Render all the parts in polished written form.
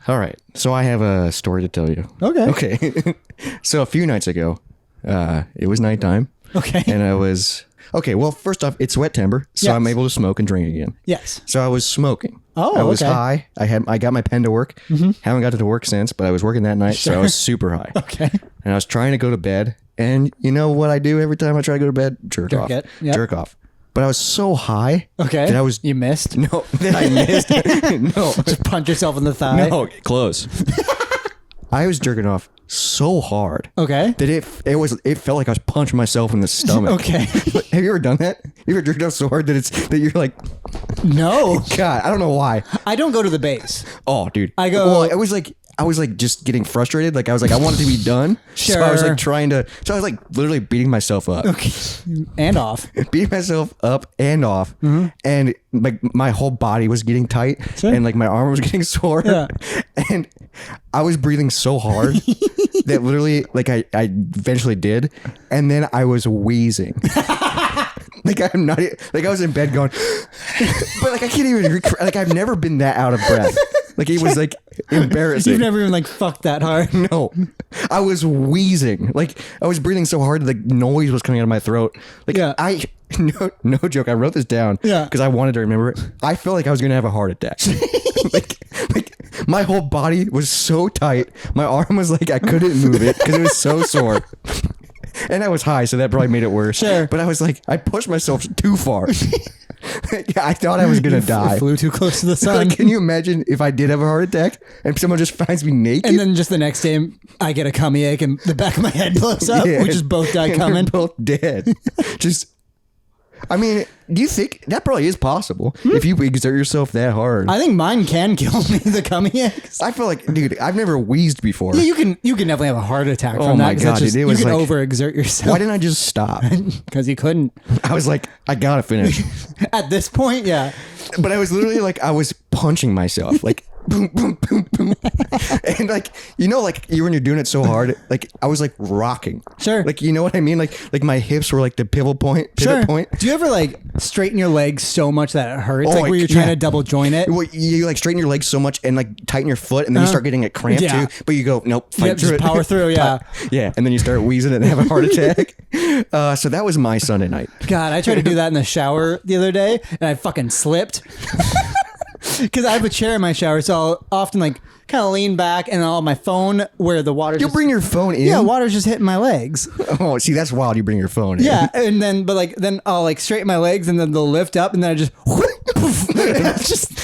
All right. So I have a story to tell you. Okay. So a few nights ago, it was nighttime. Okay. And I was... Okay, well, first off, it's September, so Yes. I'm able to smoke and drink again. Yes. So I was smoking. Oh, I was okay. high. I got my pen to work. Haven't got to work since, but I was working that night, so I was super high. Okay. And I was trying to go to bed. And you know what I do every time I try to go to bed? Jerk off. it. Yep. Jerk off. But I was so high. Okay. That I was... You missed? No, that I missed. No. Just punch yourself in the thigh? No, close. I was jerking off so hard. Okay. That it felt like I was punching myself in the stomach. Okay. Have you ever done that? You ever jerked off so hard that you're like, No. God, I don't know why. I don't go to the base. Oh, dude. I go... Well, I was like just getting frustrated. Like I was like, I want it to be done. Sure. So I was like so I was like literally beating myself up. Okay. And off. Beating myself up and off. And like my whole body was getting tight. Sure. And like my arm was getting sore. Yeah. And I was breathing so hard that literally like I eventually did. And then I was wheezing. Like I'm not like I was in bed going, but like I can't even like I've never been that out of breath. Like it was like embarrassing. You've never even like fucked that hard. No, I was wheezing. Like I was breathing so hard, like noise was coming out of my throat. Like Yeah. no joke. I wrote this down because I wanted to remember it. I felt like I was gonna have a heart attack. like my whole body was so tight. My arm was like I couldn't move it because it was so sore. And I was high, so that probably made it worse. Sure. But I was like, I pushed myself too far. I thought I was going to die. Flew too close to the sun. Like, can you imagine if I did have a heart attack and someone just finds me naked? And then just the next day, I get a tummy ache and the back of my head blows up. Yeah. We just both died And we're coming. both dead. Just, I mean, do you think that probably is possible if you exert yourself that hard? I think mine can kill me, the tummy aches. I feel like, dude, I've never wheezed before. Yeah, you can definitely have a heart attack Oh from my that. 'Cause God, that's just, dude, it you was can like- overexert yourself. Why didn't I just stop? Because you couldn't. I was like, I gotta finish. At this point, yeah. But I was literally like, I was punching myself, like boom, boom, boom, boom, and like you know, like when you're doing it so hard, like I was like rocking. Sure. Like you know what I mean? Like my hips were like the pivot point. Do you ever like straighten your legs so much that it hurts? Oh, Like where you're trying yeah. to double joint it? Well, you like straighten your legs so much and like tighten your foot, and then you start getting a cramp Yeah. too. But you go, nope, fight Yep, through just it. power through, yeah. Yeah, and then you start wheezing and have a heart attack. So that was my Sunday night. God, I tried to do that in the shower the other day and I fucking slipped. Because I have a chair in my shower, so I'll often like kind of lean back and I'll have my phone where the water's You'll bring your phone in. Yeah, water's just hitting my legs. Oh, see, that's wild. You bring your phone in. Yeah, and then then I'll like straighten my legs and then they'll lift up and then I just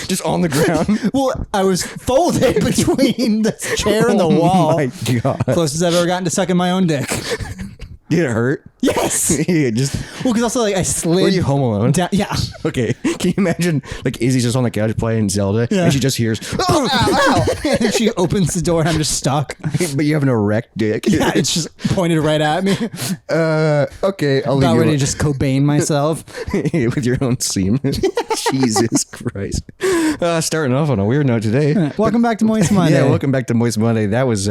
just on the ground. well, I was folded between the chair and the wall. Oh my God. Closest I've ever gotten to sucking my own dick. Did it hurt? Yes. Yeah, just. Well, because also like I slid. Were you home alone? Down, yeah. Okay. Can you imagine like Izzy's just on the couch playing Zelda and she just hears, oh, ow, ow. And she opens the door and I'm just stuck. But you have an erect dick. Yeah, it's just pointed right at me. Okay, I'll leave About you ready to just Cobain myself. with your own semen. Jesus Christ. Starting off on a weird note today. Welcome back to Moist Monday. Yeah, welcome back to Moist Monday. That was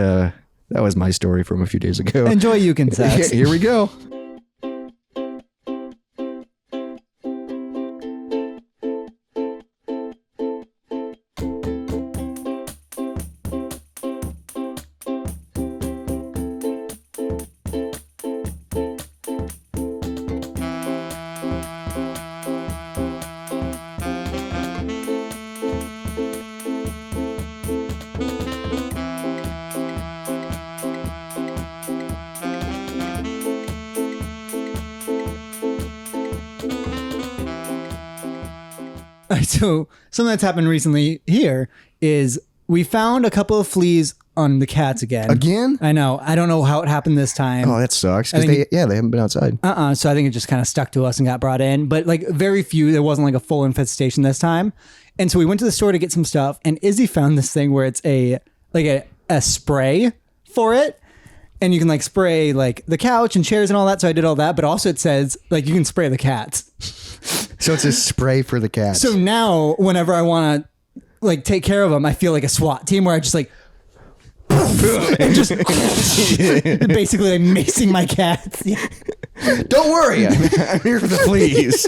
my story from a few days ago. Enjoy Uxe Sax. Here we go. So something that's happened recently here is we found a couple of fleas on the cats again. Again? I know. I don't know how it happened this time. Oh, that sucks. Because think- they haven't been outside. So I think it just kind of stuck to us and got brought in. But like very few, there wasn't like a full infestation this time. And so we went to the store to get some stuff and Izzy found this thing where it's a spray for it. And you can like spray like the couch and chairs and all that. So I did all that. But also it says like you can spray the cats. So it's a spray for the cats. So now whenever I want to like take care of them, I feel like a SWAT team where I just like and just basically like macing my cats. Yeah. Don't worry, I'm here for the fleas.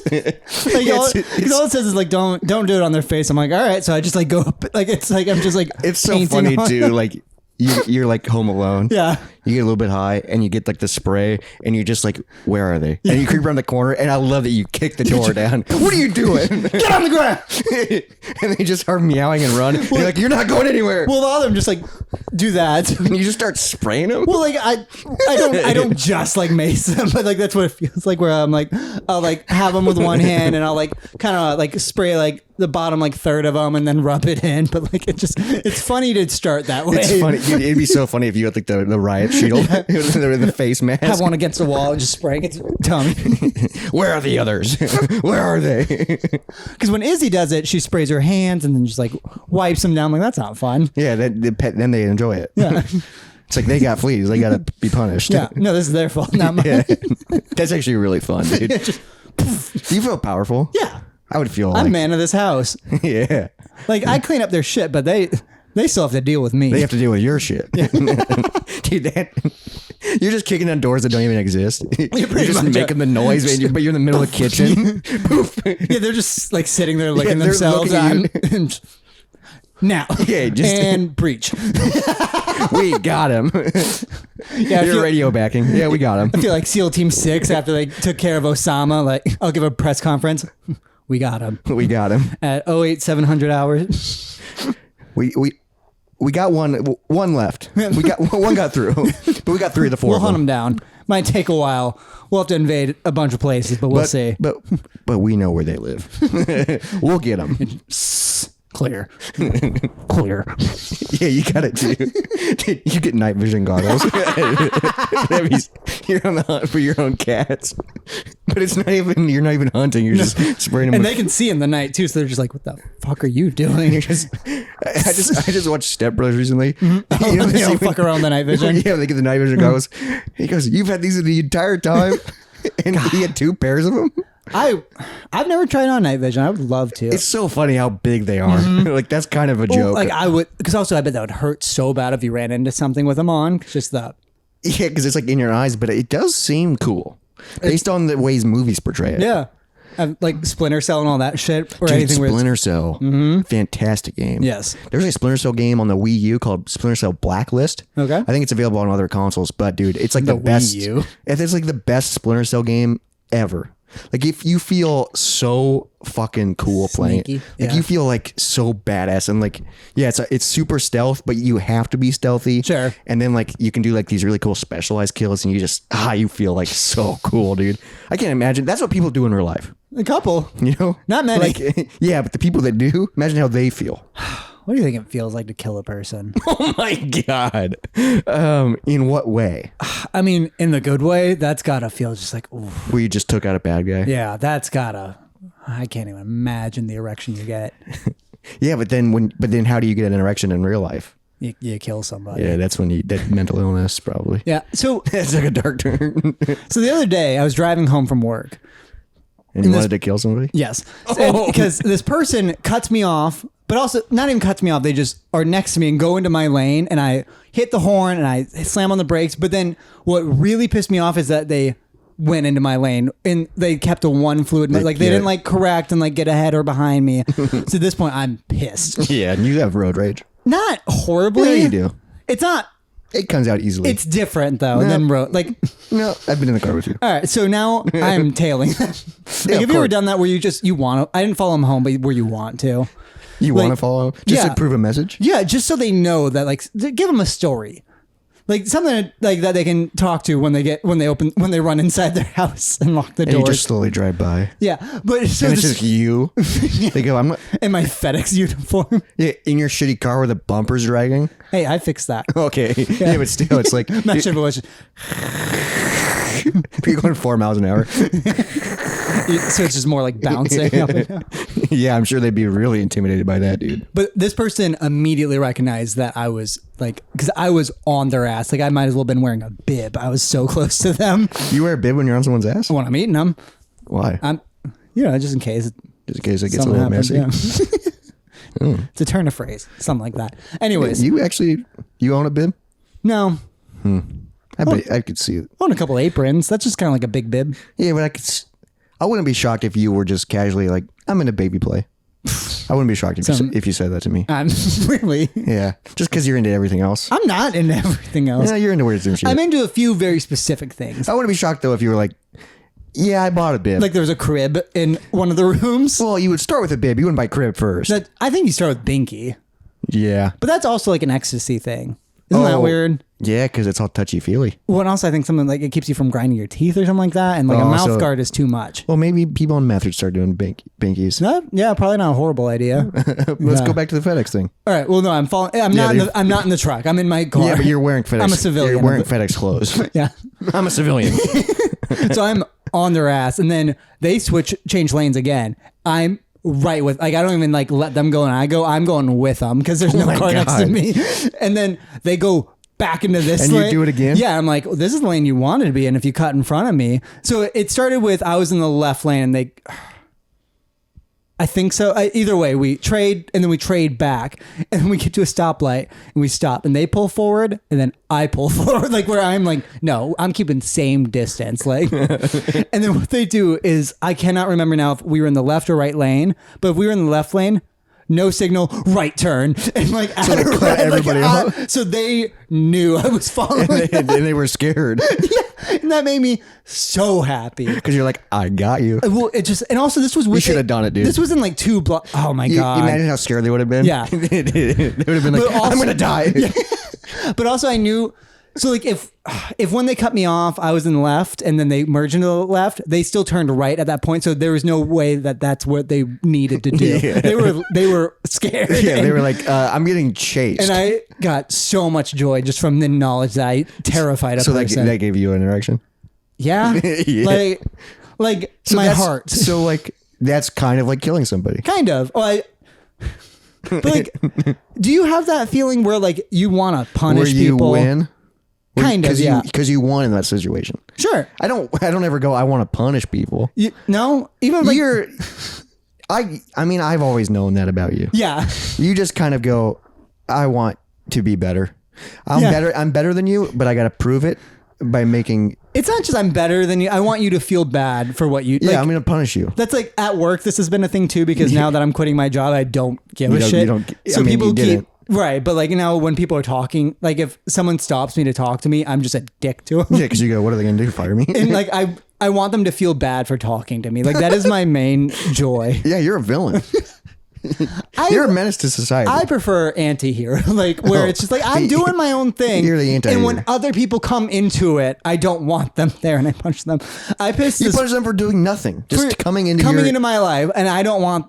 Like all it says is like don't do it on their face. I'm like, all right, so I just like go up, like it's like I'm just like It's so funny too. Like you're like home alone. Yeah. You get a little bit high and you get like the spray and you're just like, where are they? And you creep around the corner and I love that you kick the door down. What are you doing? Get on the ground. And they just start meowing and run. You're like, you're not going anywhere. Well, the other them just like do that. And you just start spraying them. Well, like I don't just like mace them, but like that's what it feels like. Where I'm like, I'll like have them with one hand, and I'll like kind of like spray like the bottom like third of them, and then rub it in. But like it's funny to start that way. It's funny. Dude, it'd be so funny if you had like the riot shield, the face mask. Have one against the wall and just spraying its tummy. Where are the others? Where are they? Because when Izzy does it, she sprays her hands and then just like wipes them down. Like that's not fun. Yeah, then they enjoy it. Yeah. It's like they got fleas. They got to be punished. Yeah. No, this is their fault, not mine. Yeah. That's actually really fun, dude. Do you feel powerful? Yeah. I would feel I'm like... man of this house. Yeah. Like I clean up their shit, but they still have to deal with me. They have to deal with your shit. Yeah. Dude, you're just kicking down doors that don't even exist. You're just making the noise, but you're in the middle of the kitchen. Poof. Yeah, they're just like sitting there licking they're themselves. looking Now. Yeah, just... And breach. We got him. Yeah, Your radio backing. Yeah, we got him. I feel like SEAL Team 6 after they took care of Osama. Like, I'll give a press conference. We got him. We got him. At 700 hours. We got one left. We got one got through, but we got 3 of the 4. We'll hunt them down. Might take a while. We'll have to invade a bunch of places, but we'll see. But we know where they live. We'll get them. Clear. Clear. Yeah, you got it too. You get night vision goggles. You're on the hunt for your own cats, but you're not even hunting. You're just spraying them. And they can see in the night too, so they're just like, "What the fuck are you doing?" I just watched Step Brothers recently. Mm-hmm. You know, they don't fuck around with the night vision. Yeah, they get the night vision goggles. He goes, "You've had these the entire time," and he had 2 pairs of them. I've never tried on night vision. I would love to. It's so funny how big they are. Like that's kind of a joke. Like I would, because also I bet that would hurt so bad if you ran into something with them on. Just that. Yeah, because it's like in your eyes, but it does seem cool based on the ways movies portray it. Yeah, like Splinter Cell and all that shit, or Dude, anything. Splinter Cell, fantastic game. Yes, there's a Splinter Cell game on the Wii U called Splinter Cell Blacklist. Okay, I think it's available on other consoles, but dude, it's like the best. Wii U. It's like the best Splinter Cell game ever. Like if you feel so fucking cool playing it, like you feel like so badass and like it's super stealth, but you have to be stealthy. Sure. And then like you can do like these really cool specialized kills, and you just you feel like so cool, dude. I can't imagine that's what people do in real life. A couple, you know, not many. Like yeah, but the people that do, imagine how they feel. What do you think it feels like to kill a person? Oh my God. In what way? I mean, in the good way, that's gotta feel just like, ooh. Where you just took out a bad guy? Yeah, that's gotta, I can't even imagine the erection you get. Yeah, but then how do you get an erection in real life? You kill somebody. Yeah, that's when that mental illness probably. Yeah, so. It's like a dark turn. So the other day, I was driving home from work. And you wanted to kill somebody? Yes. Oh. Because this person cuts me off, but also not even cuts me off. They just are next to me and go into my lane, and I hit the horn and I slam on the brakes. But then what really pissed me off is that they went into my lane and they kept a one fluid. Like they didn't like correct and like get ahead or behind me. So at this point, I'm pissed. Yeah, and you have road rage. Not horribly. Yeah, you do. It's not. It comes out easily. It's different though than road. Like no, I've been in the car with you. All right, so now I'm tailing. Like, have you ever done that where you want to? I didn't follow them home, but where you want to. You want to follow just to prove a message? Yeah, just so they know that, like, give them a story, like something like that they can talk to when they run inside their house and lock the and doors. You just slowly drive by. Yeah, but so and it's just you. They go, I'm not in my FedEx uniform. Yeah, in your shitty car where the bumper's dragging. Hey, I fixed that. Okay, yeah, but still, it's like not sure if it was. You're going 4 miles an hour. So it's just more like bouncing up and down. Yeah, I'm sure they'd be really intimidated by that, dude. But this person immediately recognized that I was like, because I was on their ass. Like I might as well have been wearing a bib. I was so close to them. You wear a bib when you're on someone's ass? When I'm eating them. Why? Just in case. Just in case it gets a little messy. Yeah. It's a turn of phrase, something like that. Anyways, you own a bib? No. I could see it. On a couple aprons. That's just kind of like a big bib. Yeah, but I wouldn't be shocked if you were just casually like, I'm in a baby play. I wouldn't be shocked if you said that to me. Really? Yeah, just because you're into everything else. I'm not into everything else. Yeah, you're into weird shit. I'm into a few very specific things. I wouldn't be shocked though if you were like, yeah, I bought a bib. Like there was a crib in one of the rooms. Well, you would start with a bib. You wouldn't buy crib first. I think you start with binky. Yeah. But that's also like an ecstasy thing. Isn't that weird? Yeah, because it's all touchy-feely. Well, and also I think something like it keeps you from grinding your teeth or something like that. And like a mouth guard is too much. Well, maybe people on meth would start doing binkies. No, yeah, probably not a horrible idea. Let's go back to the FedEx thing. All right. Well, no, I'm not in the truck. I'm in my car. Yeah, but you're wearing FedEx. I'm a civilian. You're wearing FedEx clothes. Yeah. I'm a civilian. So I'm on their ass, and then they change lanes again. I'm right with, like, I don't even like let them go, and I'm going with them because there's no car next to me. And then they go back into this and lane. you do it again? Yeah, I'm like, this is the lane you wanted to be in if you cut in front of me. So it started with I was in the left lane, and I think so. Either way, we trade, and then we trade back, and then we get to a stoplight, and we stop, and they pull forward, and then I pull forward, like where I'm like, no, I'm keeping same distance, like. And then what they do is, I cannot remember now if we were in the left or right lane, but if we were in the left lane, no signal, right turn, and like so they cut everybody off. So they knew I was following, and they were scared. Yeah, and that made me so happy because you're like, I got you. Well, it just, and also this was with, you should have done it, dude. This was in like 2 blocks. Oh my god! You imagine how scared they would have been. Yeah, they would have been like, also, I'm gonna die. Yeah. But also, I knew. So like if when they cut me off, I was in the left, and then they merged into the left, they still turned right at that point. So there was no way that that's what they needed to do. Yeah. They were scared. Yeah, they were like, I'm getting chased. And I got so much joy just from the knowledge that I terrified a person. So that gave you an erection? Yeah. Yeah. Like so my heart. So like that's kind of like killing somebody. Kind of. But like, do you have that feeling where like you want to punish people? Where you win? Kind of, yeah. Because you won in that situation. Sure. I don't ever go, I want to punish people. No? Even like... I mean, I've always known that about you. Yeah. You just kind of go, I want to be better. I'm better than you, but I got to prove it by making... It's not just I'm better than you. I want you to feel bad for what you... Yeah, I'm going to punish you. That's like at work, this has been a thing too, because now that I'm quitting my job, I don't give a shit. So people keep... Right, but like, you know, when people are talking, like if someone stops me to talk to me, I'm just a dick to them. Yeah, because you go, what are they going to do, fire me? And like, I want them to feel bad for talking to me. Like that is my main joy. Yeah, you're a villain. You're a menace to society. I prefer anti-hero, like where it's just like I'm doing my own thing. You're the anti-hero. And when other people come into it, I don't want them there, and I punch them. You punish them for doing nothing, just coming into my life, and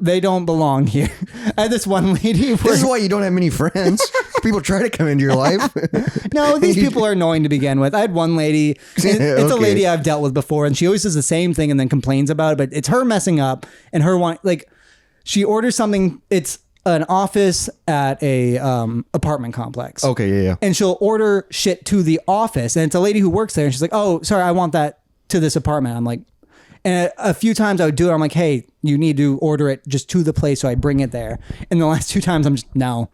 they don't belong here. I had this one lady. This is why you don't have many friends. People try to come into your life. No, these people are annoying to begin with. I had one lady. It's a lady I've dealt with before, and she always does the same thing and then complains about it. But it's her messing up and her like. She orders something. It's an office at a apartment complex. Okay, yeah. And she'll order shit to the office, and it's a lady who works there. And she's like, "Oh, sorry, I want that to this apartment." I'm like, and a few times I would do it. I'm like, "Hey, you need to order it just to the place, so I bring it there." And the last 2 times, I'm just no.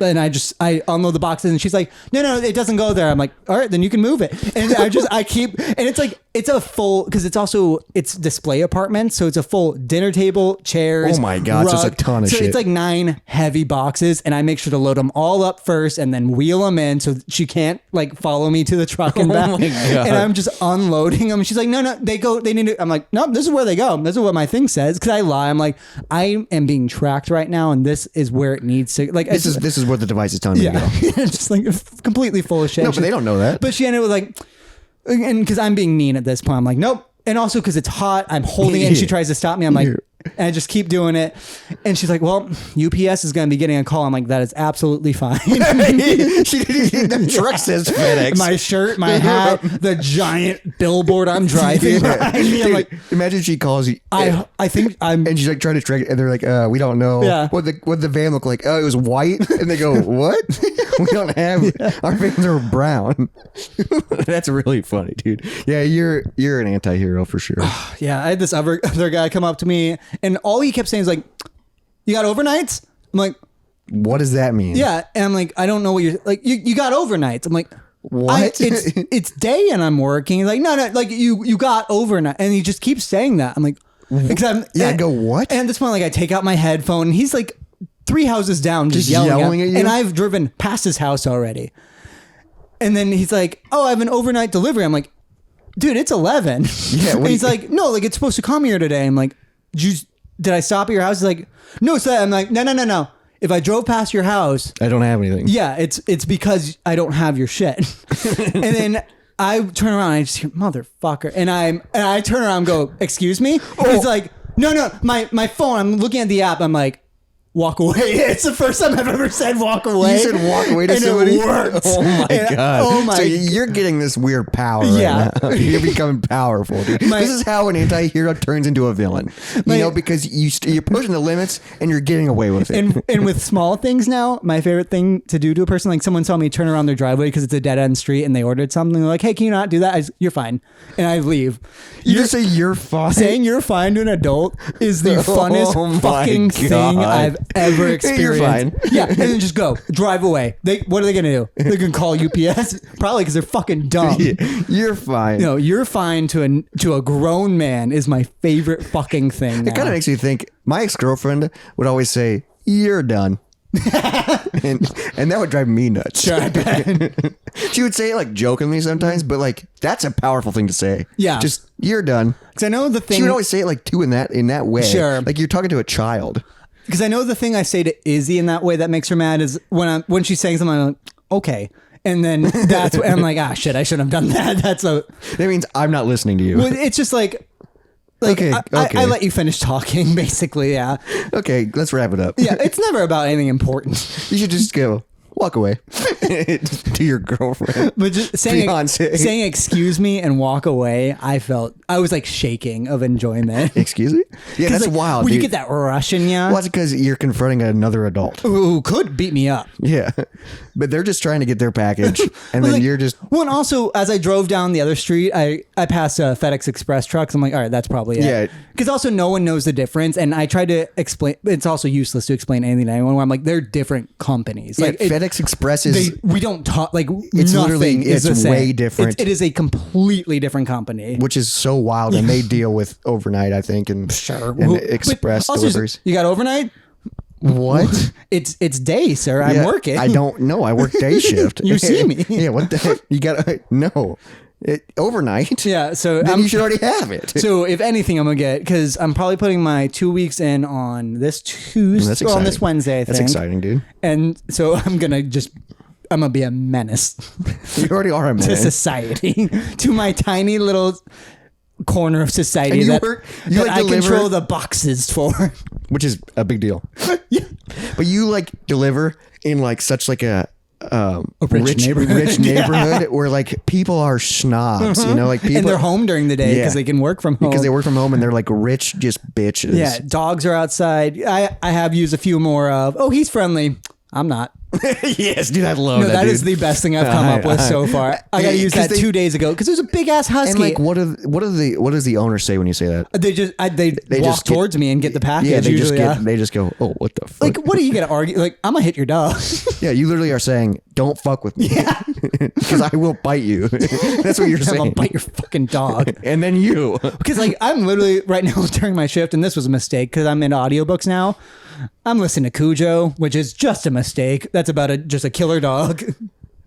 And I unload the boxes, and she's like, no, it doesn't go there. I'm like, all right, then you can move it. And I keep, and it's like, it's a full, because it's display apartments. So it's a full dinner table, chairs. Oh my God. So it's a ton of shit. So it's like 9 heavy boxes, and I make sure to load them all up first and then wheel them in so she can't like follow me to the truck and back. Oh my God. And I'm just unloading them. She's like, no, they need to, I'm like, no, this is where they go. This is what my thing says. Cause I lie. I'm like, I am being tracked right now, and this is where it needs to, like, this is what the device is telling me to go. Just like completely full of shit. No, but they don't know that. But she ended with like, and because I'm being mean at this point, I'm like, nope. And also because it's hot, I'm holding it, and she tries to stop me. I'm like, and I just keep doing it. And she's like, well, UPS is going to be getting a call. I'm like, that is absolutely fine. The truck says FedEx. My shirt, my hat, the giant billboard I'm driving behind me. I'm like, imagine she calls you. I think I'm. And she's like trying to track it, and they're like, we don't know. Yeah. What the van look like? Oh, it was white. And they go, what? We don't have. Our vans are brown. That's really funny, dude. Yeah, you're an anti-hero for sure. Yeah, I had this other guy come up to me, and all he kept saying is like, you got overnights? I'm like, what does that mean? Yeah. And I'm like, I don't know what you're like. You got overnights. I'm like, What? It's day and I'm working. He's like, no, like you got overnight, and he just keeps saying that. I'm like, because I go, what? And at this point, like I take out my headphone, and he's like 3 houses down, just yelling at you. And I've driven past his house already. And then he's like, oh, I have an overnight delivery. I'm like, dude, it's 11. Yeah. And he's like, no, like it's supposed to come here today. I'm like, did I stop at your house? He's like, no, it's that. I'm like, no. If I drove past your house, I don't have anything. yeah, it's because I don't have your shit. And then I turn around and I just hear motherfucker, and I turn around and go, excuse me? And he's like, no, my phone. I'm looking at the app. I'm like, walk away. It's the first time I've ever said walk away. You said walk away to and somebody? It worked. Oh my God. Oh my. So you're getting this weird power Yeah. right now. You're becoming powerful, dude. This is how an anti-hero turns into a villain. You know, because you're pushing the limits and you're getting away with it. And with small things now, my favorite thing to do to a person, like someone saw me turn around their driveway because it's a dead end street and they ordered something. They're like, hey, can you not do that? You're fine. And I leave. You just say you're fine? Saying you're fine to an adult is the funnest fucking thing I've ever experienced. You're fine. Yeah, and then just go. Drive away. What are they going to do? They're going to call UPS? Probably because they're fucking dumb. You're fine. No, you're fine to a grown man is my favorite fucking thing. It kind of makes me think, my ex-girlfriend would always say, you're done. and that would drive me nuts. Sure, I bet. She would say it like jokingly sometimes, but like that's a powerful thing to say. Yeah. Just, you're done. Because I know the thing. She would always say it like too in that way. Sure. Like you're talking to a child. Because I know the thing I say to Izzy in that way that makes her mad is when she's saying something, I'm like, okay. And then that's when I'm like, shit, I shouldn't have done that. That means I'm not listening to you. Well, it's just like okay. I let you finish talking, basically, yeah. Okay, let's wrap it up. Yeah, it's never about anything important. You should just go, walk away to your girlfriend. But just saying excuse me and walk away, I was like shaking of enjoyment. Excuse me? Yeah, that's like, wild, when dude. you get that rush in ya. Well, it's because you're confronting another adult. Who could beat me up. Yeah. But they're just trying to get their package. And then like, you're just... Well, and also, as I drove down the other street, I passed a FedEx Express truck. So I'm like, all right, that's probably it. Yeah. Because also no one knows the difference. And I tried to explain, it's also useless to explain anything to anyone where I'm like, they're different companies. Yeah, Like FedEx Express is... we don't talk, like It's nothing literally... is It's the way same. different. It is a completely different company. Which is so wild. And they deal with overnight, I think. And, Sure. and But express also deliveries. you got overnight? What? It's day, sir. I'm Yeah, working. I don't know. I work day shift. You see me. Yeah, what the heck? You got to... No. Overnight? Yeah, so Then you should already have it. So if anything, I'm gonna get, because I'm probably putting my 2 weeks in on this Tuesday, That's or on this exciting. Wednesday. I think. That's exciting, dude. And so I'm gonna be a menace You already are a to man. society, to my tiny little corner of society And you that, work- you, that like, I deliver- control the boxes for. Which is a big deal. Yeah. But you like deliver in like such like a rich neighborhood. rich neighborhood where like people are snobs, you know, like people And they're home during the day because Yeah. they can work from home. because they work from home and they're like rich just bitches. Yeah, dogs are outside. I have used a few more of, oh, he's friendly. I'm not. Yes, dude, I love No, that. that dude. is the best thing I've come up with so far. I got to use 'Cause that 2 days ago because it was a big ass husky. And like, what does the owner say when you say that? They walk just get- towards me and get the package. Yeah, they usually, they just go, oh, what the fuck? like, what are you gonna argue? Like, I'm gonna hit your dog. Yeah, you literally are saying, don't fuck with me. Yeah, because I will bite you. That's what you're I'm saying. gonna bite your fucking dog. And then you. Because like I'm literally right now during my shift, and this was a mistake because I'm into audiobooks now. I'm listening to Cujo, which is just a mistake. That's about just a killer dog.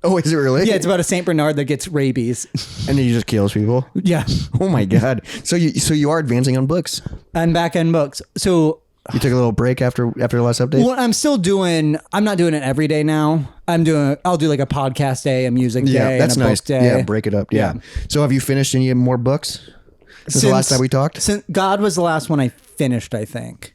Oh, is it really? Yeah, it's about a Saint Bernard that gets rabies. And then he just kills people. Yeah, Oh my god. So you are advancing on books. and back end books. So You took a little break after the last update. what I'm still doing, I'm not doing it every day now. I'll do like a podcast day, a music Yeah, day, that's and a nice. book day. Yeah, break it up. Yeah. Yeah. So have you finished any more books since the last time we talked? Since God was the last one I finished, I think.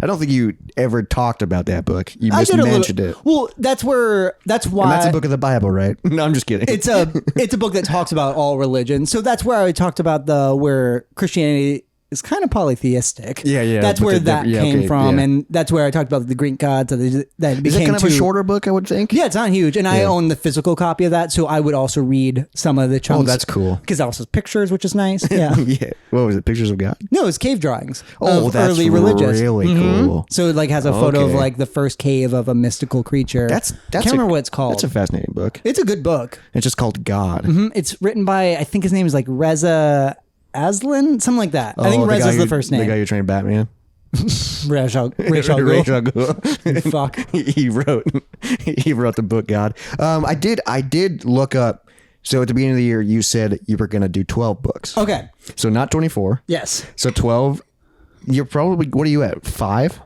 I don't think you ever talked about that book. You I just did a mentioned little. it. Well, that's why And that's a book of the Bible, right? No, I'm just kidding. it's a book that talks about all religions. So that's where I talked about where Christianity is kind of polytheistic. Yeah. That's but where that came from, yeah. and that's where I talked about the Greek gods. That became Is that kind of a shorter book, I would think? Yeah, it's not huge, and I own the physical copy of that, so I would also read some of the chunks. Oh, that's cool. Because it also has pictures, which is nice. Yeah. Yeah. What was it? Pictures of God? No, it's cave drawings. Oh, of that's early religious. really cool. So it like has a photo of Okay. like the first cave of a mystical creature. That's can't remember what it's called. That's a fascinating book. It's a good book. It's just called God. It's written by, I think his name is like Reza Aslan, something like that. I think Reza's the first name. The guy who trained Batman. Rachel Rachel Gould. Fuck. he wrote the book God. I did look up. So at the beginning of the year, you said you were going to do 12 books. Okay. So not 24. Yes. So 12. You're probably, what are you at? 5?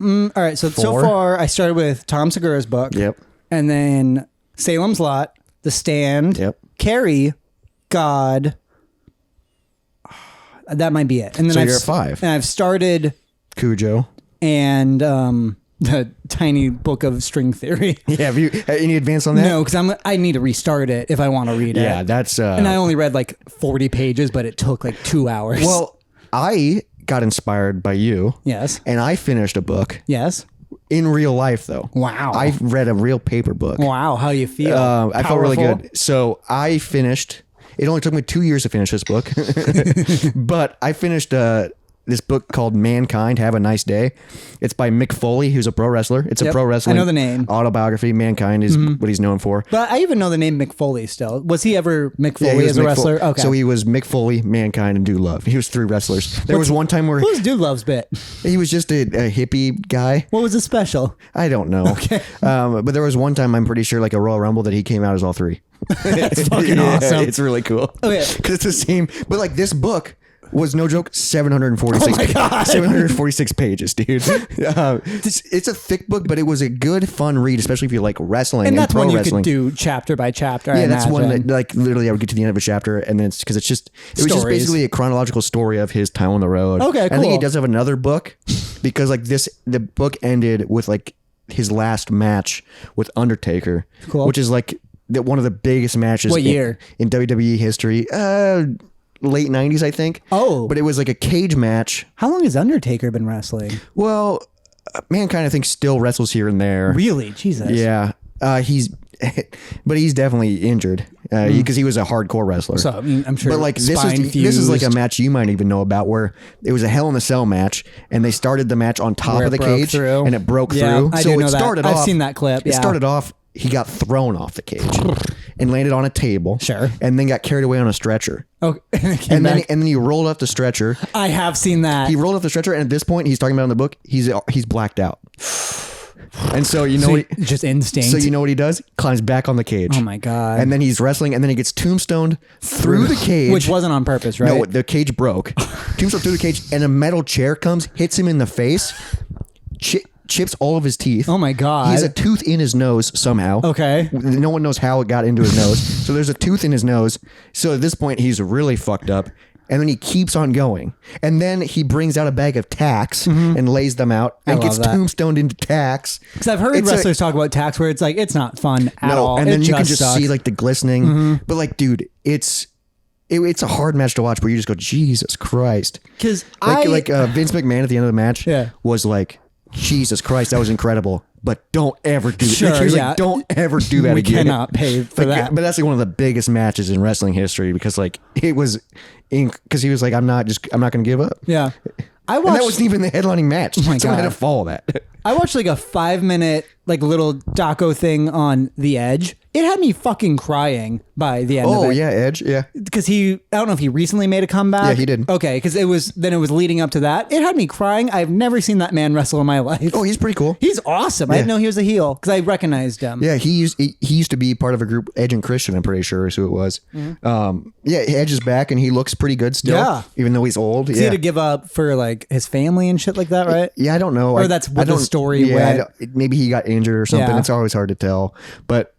All right. So Four? far, I started with Tom Segura's book. Yep. And then Salem's Lot, The Stand, Yep. Carrie, God. That might be it. And then So you're at 5. And I've started Cujo. and the tiny book of string theory. Yeah. Have you any advance on that? No, because I need to restart it if I want to read it. Yeah, that's. And I only read like 40 pages, but it took like 2 hours. Well, I got inspired by you. Yes. And I finished a book Yes. in real life, though. Wow. I read a real paper book. Wow. How do you feel? I felt really Powerful? good. So I finished. It only took me 2 years to finish this book, but I finished this book called Mankind. Have a Nice Day. It's by Mick Foley, who's a pro wrestler. It's a Yep. pro wrestling. I know the name. Autobiography. Mankind is what he's known for. But I even know the name Mick Foley still. Was he ever Mick Yeah, Foley he was as a Mick wrestler? Foley. Okay. So he was Mick Foley, Mankind, and Dude Love. He was 3 wrestlers. There was one time where What was Dude Love's bit? he was just a hippie guy. What was his special? I don't know. Okay. But there was one time, I'm pretty sure, like a Royal Rumble, that he came out as all 3. That's fucking Yeah, awesome. It's really cool. Okay. Because it's the same. But like this book was no joke, 746. Oh my God. 746 pages, dude. It's a thick book, but it was a good, fun read, especially if you like wrestling And and, that's pro one you wrestling. could do chapter by chapter. Yeah, I that's one imagine. that like literally I would get to the end of a chapter and then it's because it was just Stories. basically a chronological story of his time on the road. Okay, I think he cool. does have another book because like the book ended with like his last match with Undertaker, Cool. which is like one of the biggest matches What year? in WWE history. Late 90s, I think. Oh. But it was like a cage match. How long has Undertaker been wrestling? Well, Mankind I think still wrestles here and there. Really? Jesus. Yeah. But he's definitely injured because he was a hardcore wrestler. So I mean, I'm sure. But like this spine is like a fused. match you might even know about where it was a Hell in a Cell match and they started the match on top Where of the it broke cage through. and it broke Yeah, through. I So do it know that. started I've off. seen that clip, It yeah. started off. He got thrown off the cage and landed on a table. Sure. And then got carried away on a stretcher. Oh, And then he rolled off the stretcher. I have seen that. He rolled off the stretcher, and at this point, he's talking about in the book, he's blacked out. And so you know, So what just instinct. so you know what he does? Climbs back on the cage. Oh my God. And then he's wrestling, and then he gets tombstoned through the cage, Which wasn't on purpose, right? No, the cage broke. Tombstone through the cage, and a metal chair comes, hits him in the face, chips all of his teeth. Oh my God. He has a tooth in his nose somehow. Okay. No one knows how it got into his nose. So there's a tooth in his nose. So at this point, he's really fucked up. And then he keeps on going. And then he brings out a bag of tacks and lays them out and love gets that. tombstoned into tacks. Because I've heard It's wrestlers talk about tax where it's like it's not fun at all. And It then you can just sucks. see like the glistening. But like, dude, it's a hard match to watch where you just go, Jesus Christ. 'Cause like Vince McMahon at the end of the match Yeah. was like, Jesus Christ, that was incredible. But don't ever do Sure, it. He was yeah. like, don't ever do that we again. cannot pay for Like, that. But that's like one of the biggest matches in wrestling history because like it was because he was like, I'm not going to give up. Yeah. I And that watched wasn't even the headlining match. my Someone had God. to follow that. I watched like a 5-minute like little doco thing on The Edge. It had me fucking crying by the end of it. Oh yeah, Edge. Yeah. Because I don't know if he recently made a comeback. Yeah, he did. Okay, because it was leading up to that. It had me crying. I've never seen that man wrestle in my life. Oh, he's pretty cool. He's awesome. I didn't know he was a heel because I recognized him. Yeah, he used to be part of a group, Edge and Christian, I'm pretty sure is who it was. Yeah, Edge is back and he looks pretty good still. Yeah. Even though he's old. He Yeah. had to give up for like his family and shit like that, right? Yeah, I don't know. Or that's what I the don't- story yeah, went. maybe he got injured or something. Yeah. It's always hard to tell. But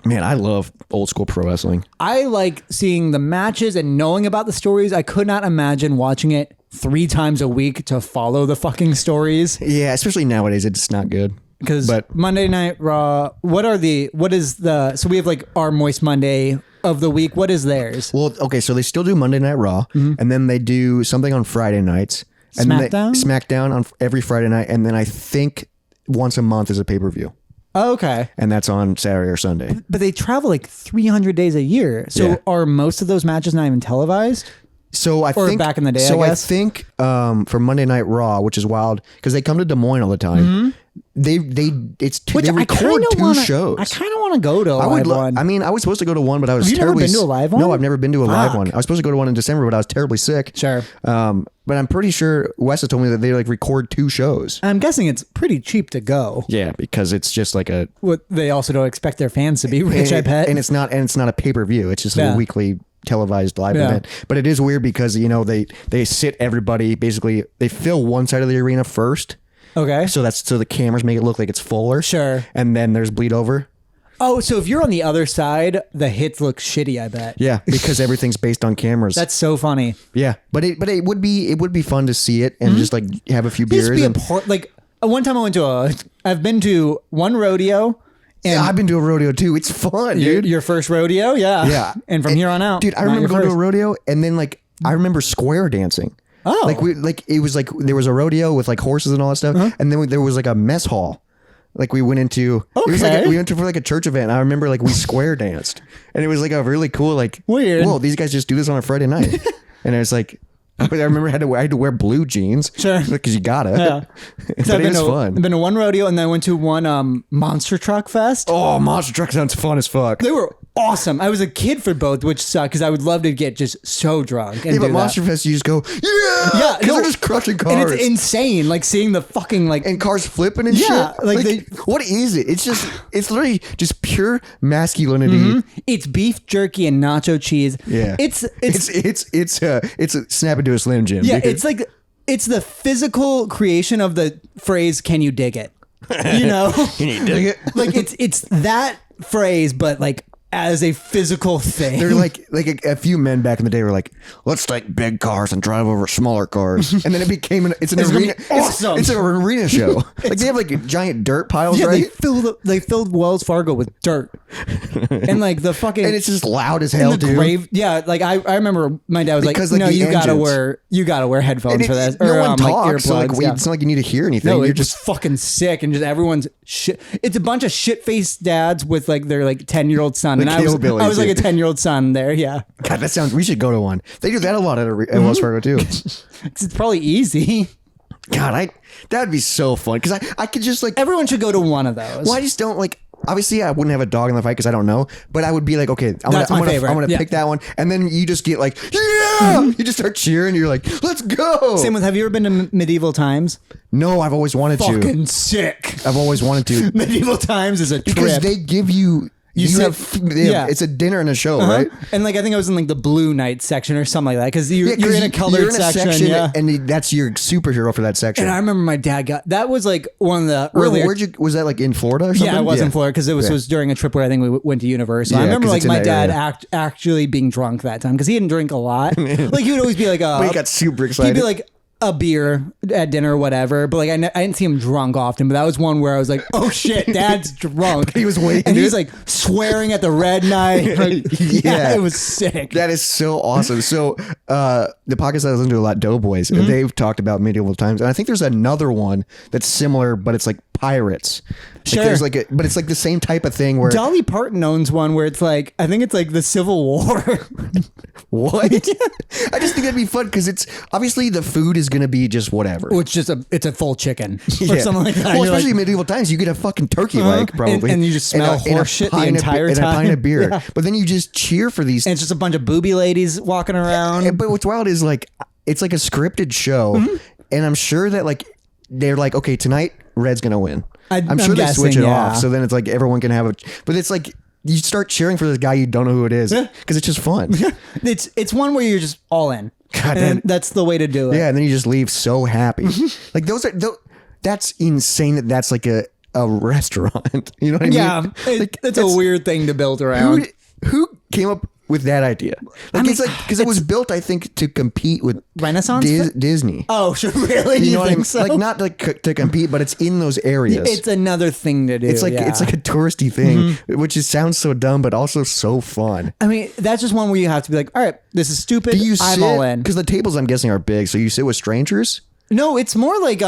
man, I love old school pro wrestling. I like seeing the matches and knowing about the stories. I could not imagine watching it 3 times a week to follow the fucking stories. Yeah, especially nowadays, it's not good. Because But- Monday Night Raw, so we have like our Moist Monday of the week. What is theirs? Well, okay, so they still do Monday Night Raw, and then they do something on Friday nights. And SmackDown? SmackDown on every Friday night, and then I think once a month is a pay-per-view. Oh, okay. And that's on Saturday or Sunday. But they travel like 300 days a year. So Yeah. are most of those matches not even televised? So I think back in the day, So I guess? think for Monday Night Raw, which is wild because they come to Des Moines all the time. They record two shows. I kind of want to go to a I would. live one. I mean, I was supposed to go to one, but I was Have you never terribly. been to a live one? No, I've never been to a live Fuck. one. I was supposed to go to one in December, but I was terribly sick. Sure. But I'm pretty sure Wes has told me that they like record two shows. I'm guessing it's pretty cheap to go. Yeah, because it's just like a. What they also don't expect their fans to be rich, I bet. And it's not a pay-per-view. It's just Yeah. a weekly televised live Yeah. event. But it is weird because they sit everybody basically. They fill one side of the arena first. Okay. So the cameras make it look like it's fuller. Sure. And then there's bleed over. Oh, so if you're on the other side, the hits look shitty, I bet. Yeah, because everything's based on cameras. That's so funny. Yeah, but it would be fun to see it and just like have a few beers. Just be a And, part. Like one time I've been to one rodeo. And yeah, I've been to a rodeo too. It's fun, dude. Your first rodeo, yeah. Yeah. And from here on out, Dude, I not remember your going to a first. rodeo and then like I remember square dancing. Oh. It was like there was a rodeo with like horses and all that stuff, and then there was like a mess hall. Like we went into, it was like Okay. we went to for like a church event. And I remember like we square danced, and it was like a really cool like Weird. Whoa, these guys just do this on a Friday night, and it was like. I remember I had to wear blue jeans. Sure. Because you gotta. Yeah. But So it was fun. I've been to one rodeo and then I went to one monster truck fest. Oh, monster truck sounds fun as fuck. They were awesome. I was a kid for both, which sucked because I would love to get just so drunk. And Yeah, but do Monster that. Fest, you just go, yeah, Yeah, because they're just crushing cars. And it's insane, like seeing the fucking like. And cars flipping and Yeah, shit. like what is it? It's literally just pure masculinity. It's beef jerky and nacho cheese. Yeah, It's a snap into a Slim Jim. yeah, dude. it's like it's the physical creation of the phrase "Can you dig it?" You know, Can you dig it? like it's that phrase, but like as a physical thing. They're like a few men back in the day were like, let's take big cars and drive over smaller cars, and then it became it's an It's gonna arena. be awesome. It's an arena show. Like they have like giant dirt piles, Yeah, right? they filled Wells Fargo with dirt, and like the fucking And it's just loud as in hell, the dude. grave. Yeah, like I remember my dad was Because, like, like, "No, the you gotta wear headphones And for this." no one like talks, so like earplugs, yeah. it's not like you need to hear anything. No, You're it's just fucking sick, and just everyone's shit. It's a bunch of shit-faced dads with like their like 10-year-old son, and I was hillbillies, like a dude. 10-year-old son there. Yeah, God, that sounds. We should go to one. They do that a lot at Wells Fargo too. it's probably easy. God, that'd be so fun because I could just like. Everyone should go to one of those. Well, I just don't like. Obviously, I wouldn't have a dog in the fight because I don't know. But I would be like, okay, I'm That's my gonna favorite. Yeah. pick that one, and then you just get like, yeah, you just start cheering. You're like, let's go. Same with. Have you ever been to Medieval Times? No, I've always wanted to. Fucking sick. I've always wanted to Medieval Times is a because trip. they give you. sit- yeah. It's a dinner and a show, right? And like I think I was in like the blue night section or something like that because you're in a colored you're in a section. Yeah. and that's your superhero for that section. And I remember my dad got that was like one of the Where, earlier. was that like in Florida or something? Yeah, it was in Florida because it was during a trip where I think we went to Universal. I Yeah, remember 'cause like it's in my that dad area. actually being drunk that time because he didn't drink a lot. Like he would always be like, But he got super excited. he'd be like a beer at dinner or whatever. But like I didn't see him drunk often. But that was one where I was like, oh shit, dad's drunk. He was waiting, and he's dude. like swearing at the red knight. Like, Yeah. it was sick. That is so awesome. So the podcast I listen to a lot, Doughboys, and they've talked about medieval times, and I think there's another one that's similar, but it's like pirates. Sure. There's like but it's like the same type of thing where Dolly Parton owns one where it's like I think it's like the Civil War. what? I just think that'd be fun because it's obviously the food is gonna be just whatever. Which just it's a full chicken or Yeah. something like that. Well, You're like, especially in medieval times, you get a fucking turkey leg probably, and you just smell horse shit the pint of entire and a pint time. of beer. Yeah. But then you just cheer for these. and it's just a bunch of booby ladies walking around. But what's wild is like it's like a scripted show, Mm-hmm. and I'm sure that like they're like, okay, tonight Red's gonna win. I'm I'm sure they switch it guessing, off, yeah. so then it's like everyone can have a. But it's like you start cheering for this guy you don't know who it is because it's just fun. It's one where you're just all in. God, And that's the way to do it. Yeah, and then you just leave so happy. Like that's insane. That's like a restaurant. You know what I mean? Yeah, Like, it's a weird thing to build around. Who came up with that idea. Like, it's like, because it was built, I think, to compete with Renaissance Disney. Oh, sure, really? You know what I mean? So? Like, not like to compete, but it's in those areas. It's another thing to do. It's like yeah. it's like a touristy thing, which sounds so dumb, but also so fun. I mean, that's just one where you have to be like, all right, this is stupid. Do you I'm all in. Because the tables, I'm guessing, are big. So you sit with strangers? No, it's more like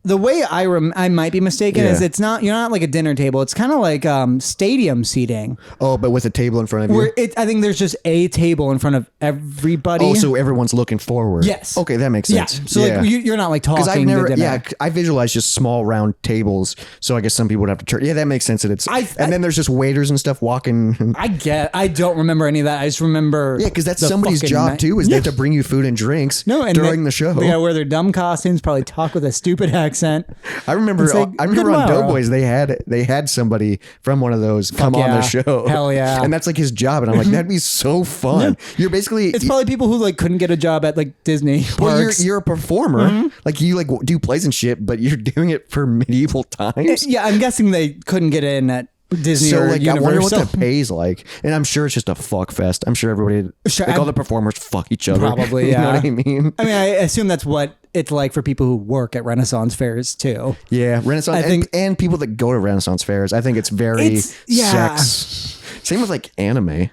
the way I might be mistaken is you're not like a dinner table. It's kind of like stadium seating. Oh, but with a table in front of you? I think there's just a table in front of everybody. Oh, so everyone's looking forward. Yes. Okay, that makes sense. Yeah. So like you're not like talking. Because I've never, to dinner. I visualize just small round tables. So I guess some people would have to turn. Yeah, that makes sense. That it's and then there's just waiters and stuff walking. I don't remember any of that. I just remember. Yeah, because that's somebody's job too. Is they have to bring you food and drinks. During the show. They gotta wear their dumb costumes. Probably talk with a stupid accent. I remember like, on Doughboys they had somebody from one of those come on the show. Hell yeah. And that's like his job. And I'm like, that'd be so fun. Yeah. You're basically it's probably people who like couldn't get a job at like Disney parks. Well, you're a performer. Like you like do plays and shit, but you're doing it for medieval times. Yeah, I'm guessing they couldn't get in at Disney so or like Universal. I wonder what the pay's like. And I'm sure it's just a fuck fest. I'm sure everybody all the performers fuck each other. Probably, You yeah. know what I mean? I mean, I assume that's what it's like for people who work at Renaissance fairs too. Yeah, Renaissance and people that go to Renaissance fairs. I think it's very sex. Same with like anime.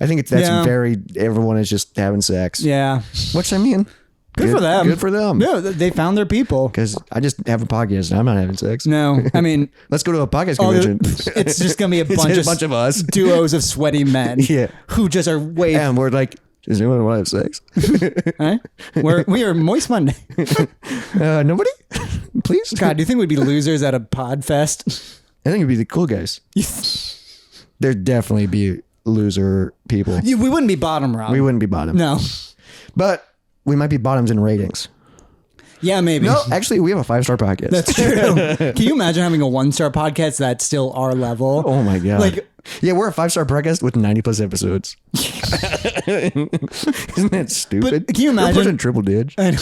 I think that's very everyone is just having sex. Yeah. Which I mean, Good for them. Good for them. No, they found their people. Because I just have a podcast and I'm not having sex. No, I mean, let's go to a podcast convention. It's just gonna be a bunch of us duos of sweaty men. Yeah. Who just are way. And we're like, does anyone want to have sex? Right? We are Moist Monday. Nobody? Please? God, do you think we'd be losers at a pod fest? I think it'd be the cool guys. There'd definitely be loser people. We wouldn't be bottom, Rob. We wouldn't be bottom. No. But we might be bottoms in ratings. Yeah, maybe. No, actually, we have a 5-star podcast. That's true. Can you imagine having a 1-star podcast that's still our level? Oh my God. Like, yeah, we're a 5-star podcast with 90+ episodes. Isn't that stupid? But can you imagine? We're pushing triple digits. I know.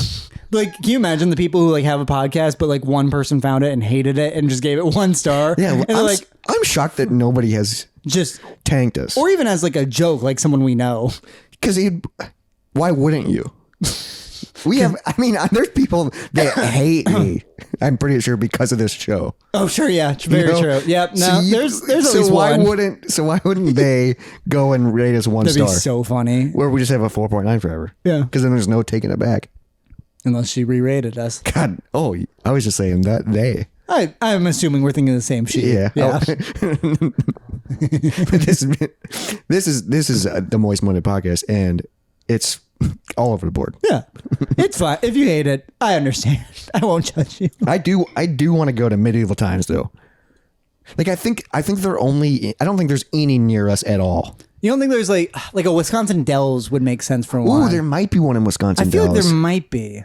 Like, can you imagine the people who like have a podcast, but like one person found it and hated it and just gave it 1 star? Yeah, and they're like, I'm shocked that nobody has just tanked us. Or even as like a joke, like someone we know. Because why wouldn't you? We have, I mean, there's people that hate me. I'm pretty sure because of this show. Oh, sure, yeah, very true. Yep. No, there's at least one. So why wouldn't they go and rate us 1 That'd star? That'd be so funny. Where we just have a 4.9 forever. Yeah. Because then there's no taking it back. Unless she re-rated us. God. Oh, I was just saying that they. I'm assuming we're thinking the same shit. Yeah. Yeah. This is the Moist Monday podcast, and it's all over the board. Yeah, it's fine. If you hate it, I understand. I won't judge you. I do want to go to medieval times though. Like I think they're only. I don't think there's any near us at all. You don't think there's like a Wisconsin Dells would make sense for one? Oh, there might be one in Wisconsin. I feel Dells. like there might be.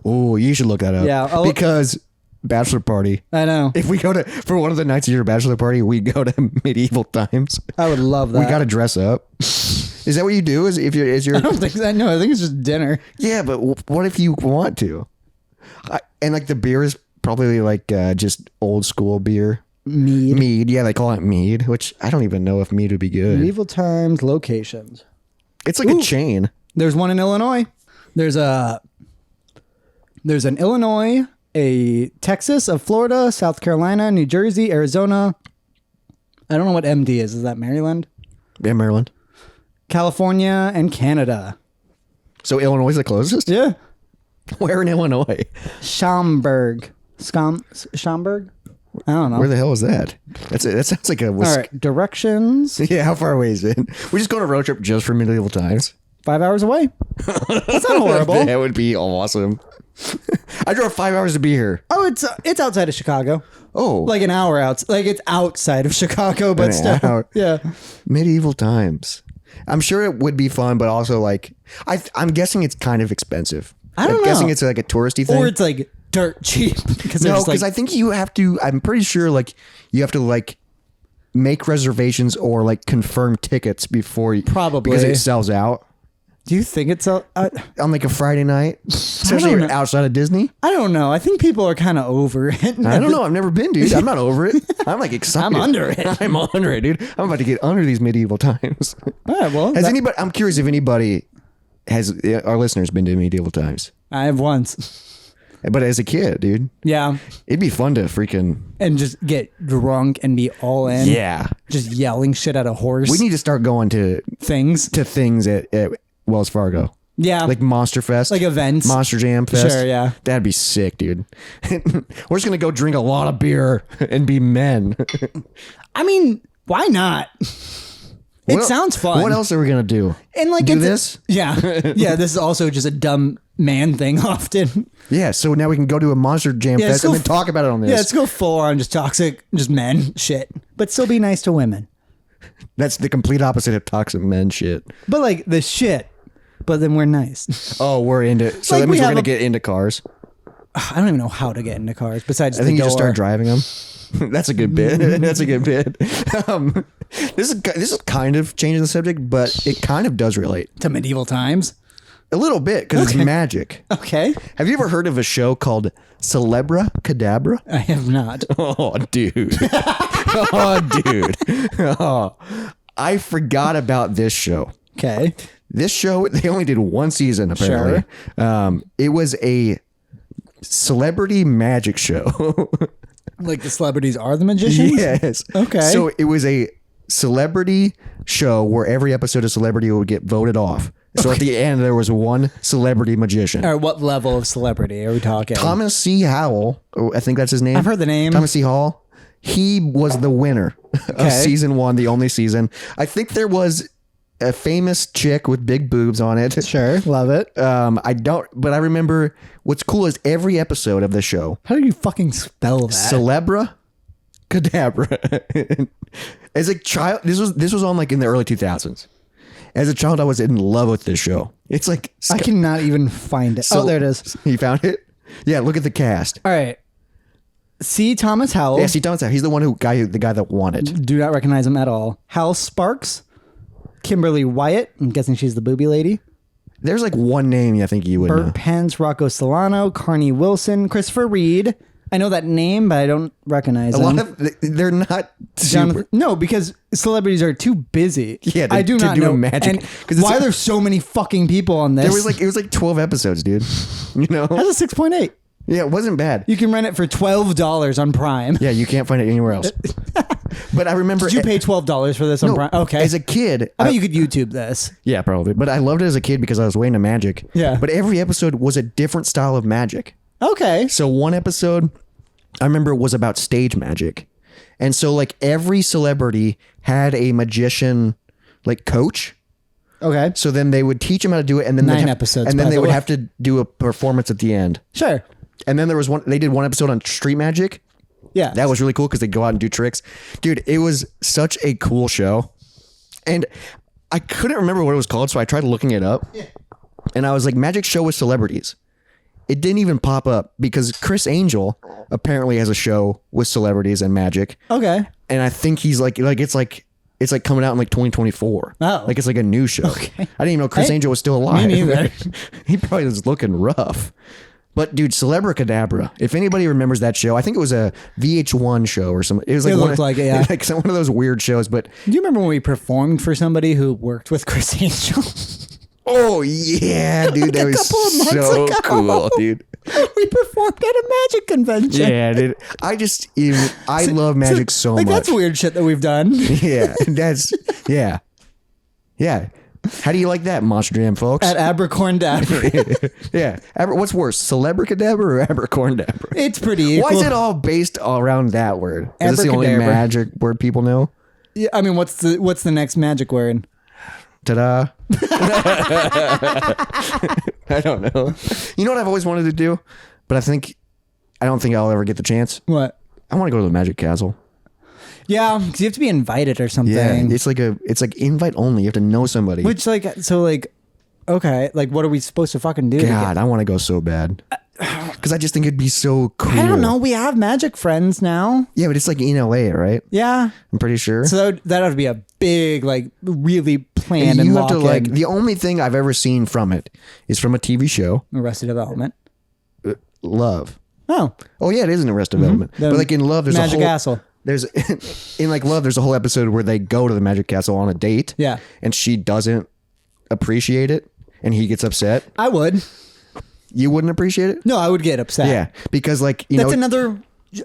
Oh, you should look that up. Yeah, because bachelor party. I know. If we go to for one of the nights of your bachelor party, we go to medieval times. I would love that. We got to dress up. Is that what you do? Is your? I don't think so. No, I think it's just dinner. Yeah, but what if you want to? And like the beer is probably like just old school beer. Mead. Yeah, they call it mead, which I don't even know if mead would be good. Medieval times locations. It's like a chain. There's one in Illinois. There's an Illinois, a Texas, a Florida, South Carolina, New Jersey, Arizona. I don't know what MD is. Is that Maryland? Yeah, Maryland. California and Canada. So Illinois is the closest? Yeah. Where in Illinois? Schaumburg. Schaumburg? I don't know. Where the hell is that? That sounds like a... All right. Directions. Yeah, how far away is it? We just go on a road trip just for medieval times. 5 hours away. That's not horrible. That would be awesome. I drove 5 hours to be here. Oh, it's outside of Chicago. Oh. Like an hour out. Like it's outside of Chicago, but still. Yeah. Medieval times. I'm sure it would be fun, but also like... I'm guessing it's kind of expensive. I don't know. I'm guessing it's like a touristy thing. Or it's like dirt cheap. Because I think you have to... I'm pretty sure like you have to like make reservations or like confirm tickets before... Probably. Because it sells out. Do you think it's on like a Friday night, especially know. outside of Disney? I don't know. I think people are kind of over it. I don't know. I've never been, dude. I'm not over it. I'm like excited. I'm under it. I'm under it, dude. I'm about to get under these medieval times. All right, well, Has anybody? I'm curious if anybody has our listeners been to medieval times. I have once. But as a kid, dude, Yeah. it'd be fun to freaking And just get drunk and be all in. yeah. Just yelling shit at a horse. We need to start going to things. things at Wells Fargo. Yeah. Like Monster Fest. Like events. Monster Jam Fest. Sure, yeah. That'd be sick, dude. We're just going to go drink a lot of beer and be men. I mean, why not? It sounds fun. What else are we going to do? And like do it's this? Yeah. Yeah, this is also just a dumb man thing often. Yeah, so now we can go to a Monster Jam Yeah, Fest and then talk about it on this. Yeah, let's go full on just toxic, just men shit. But still be nice to women. That's the complete opposite of toxic men shit. But like the shit. But then we're nice. Oh, we're into... So Like that means we we're have going to get into cars. I don't even know how to get into cars besides I think the you just door. start driving them. That's a good bit. That's a good bit. This is kind of changing the subject, but it kind of does relate. to medieval times. A little bit, because it's magic. Okay. Have you ever heard of a show called Celebra Cadabra? I have not. Oh, dude. Oh, dude. Oh, I forgot about this show. Okay. This show, they only did one season, apparently. It was a celebrity magic show. Like the celebrities are the magicians? Yes. Okay. So it was a celebrity show where every episode of Celebrity would get voted off. So at the end, there was one celebrity magician. All right, what level of celebrity are we talking? Thomas C. Howell, I think that's his name. I've heard the name. Thomas C. Hall. He was the winner of season 1, the only season. I think there was a famous chick with big boobs on it. Sure, love it. But I remember what's cool is every episode of the show, How do you fucking spell that? Celebra Cadabra. As a child, this was on like in the early 2000s. As a child, I was in love with this show. It's like I cannot even find it. Oh, there it is. You found it? Yeah, look at the cast. All right. C. Thomas Howell. Yeah, see, Thomas, he's the guy that won it. Do not recognize him at all. Hal Sparks. Kimberly Wyatt. I'm guessing she's the booby lady. There's like one name I think you would know. Burt Pence, Rocco Solano, Carney Wilson, Christopher Reed. I know that name, but I don't recognize A him. lot of they're not Jonathan, super. no, because celebrities are too busy. Yeah, I do to not do know magic. And 'Cause it's why a- there's so many fucking people on this? It was like 12 episodes, dude. You know? That's a 6.8. Yeah, it wasn't bad. You can rent it for $12 on Prime. Yeah, you can't find it anywhere else. But I remember Did you pay $12 for this on no, Prime? Okay. As a kid, I bet you could YouTube this. yeah, probably. But I loved it as a kid because I was way into magic. Yeah. But every episode was a different style of magic. Okay. So one episode, I remember, was about stage magic. And so like every celebrity had a magician like coach. Okay. So then they would teach them how to do it, and then 9 they'd episodes, and then by they the would way. have to do a performance at the end. Sure. And then there was one. They did one episode on street magic. Yeah. That was really cool because they go out and do tricks. Dude, it was such a cool show, and I couldn't remember what it was called, so I tried looking it up. Yeah. And I was like, "Magic show with celebrities." It didn't even pop up because Chris Angel apparently has a show with celebrities and magic. Okay. And I think he's like it's like coming out in like 2024. Oh. Like it's like a new show. Okay. I didn't even know Chris Hey, Angel was still alive. me neither. He probably was looking rough. But dude, Celebra Cadabra. If anybody remembers that show, I think it was a VH1 show or something. It was like It one looked of, like it, yeah. like one of those weird shows. But Do you remember when we performed for somebody who worked with Chris Angel? oh yeah, dude, that a was couple of months so ago. cool, dude. We performed at a magic convention. Yeah, dude. I love magic so like much. that's weird shit that we've done. Yeah, yeah. How do you like that, Monster Jam, folks? At Abercorn Yeah. What's worse, Celebricadabra or Abercorndabra? It's pretty equal. Why is it all based around that word? Is this the only Abracadabra. magic word people know? Yeah, I mean, what's the next magic word? Ta-da. I don't know. You know what I've always wanted to do? But I don't think I'll ever get the chance. What? I want to go to the Magic Castle. Yeah, because you have to be invited or something. Yeah, it's like invite only. You have to know somebody. Which okay, like what are we supposed to fucking do? God, I want to go so bad. Because I just think it'd be so cool. I don't know. We have magic friends now. Yeah, but it's like in LA, right? Yeah. I'm pretty sure. So that would be a big, like, really planned and you have to lock in. the only thing I've ever seen from it is from a TV show, Arrested Development. Love. Oh, Yeah, it is an Arrested Development. The But like in Love, there's Magic a whole Castle. there's in like Love, there's a whole episode where they go to the Magic Castle on a date. Yeah. And she doesn't appreciate it, and he gets upset. I would. You wouldn't appreciate it? No, I would get upset. Yeah, because like That's another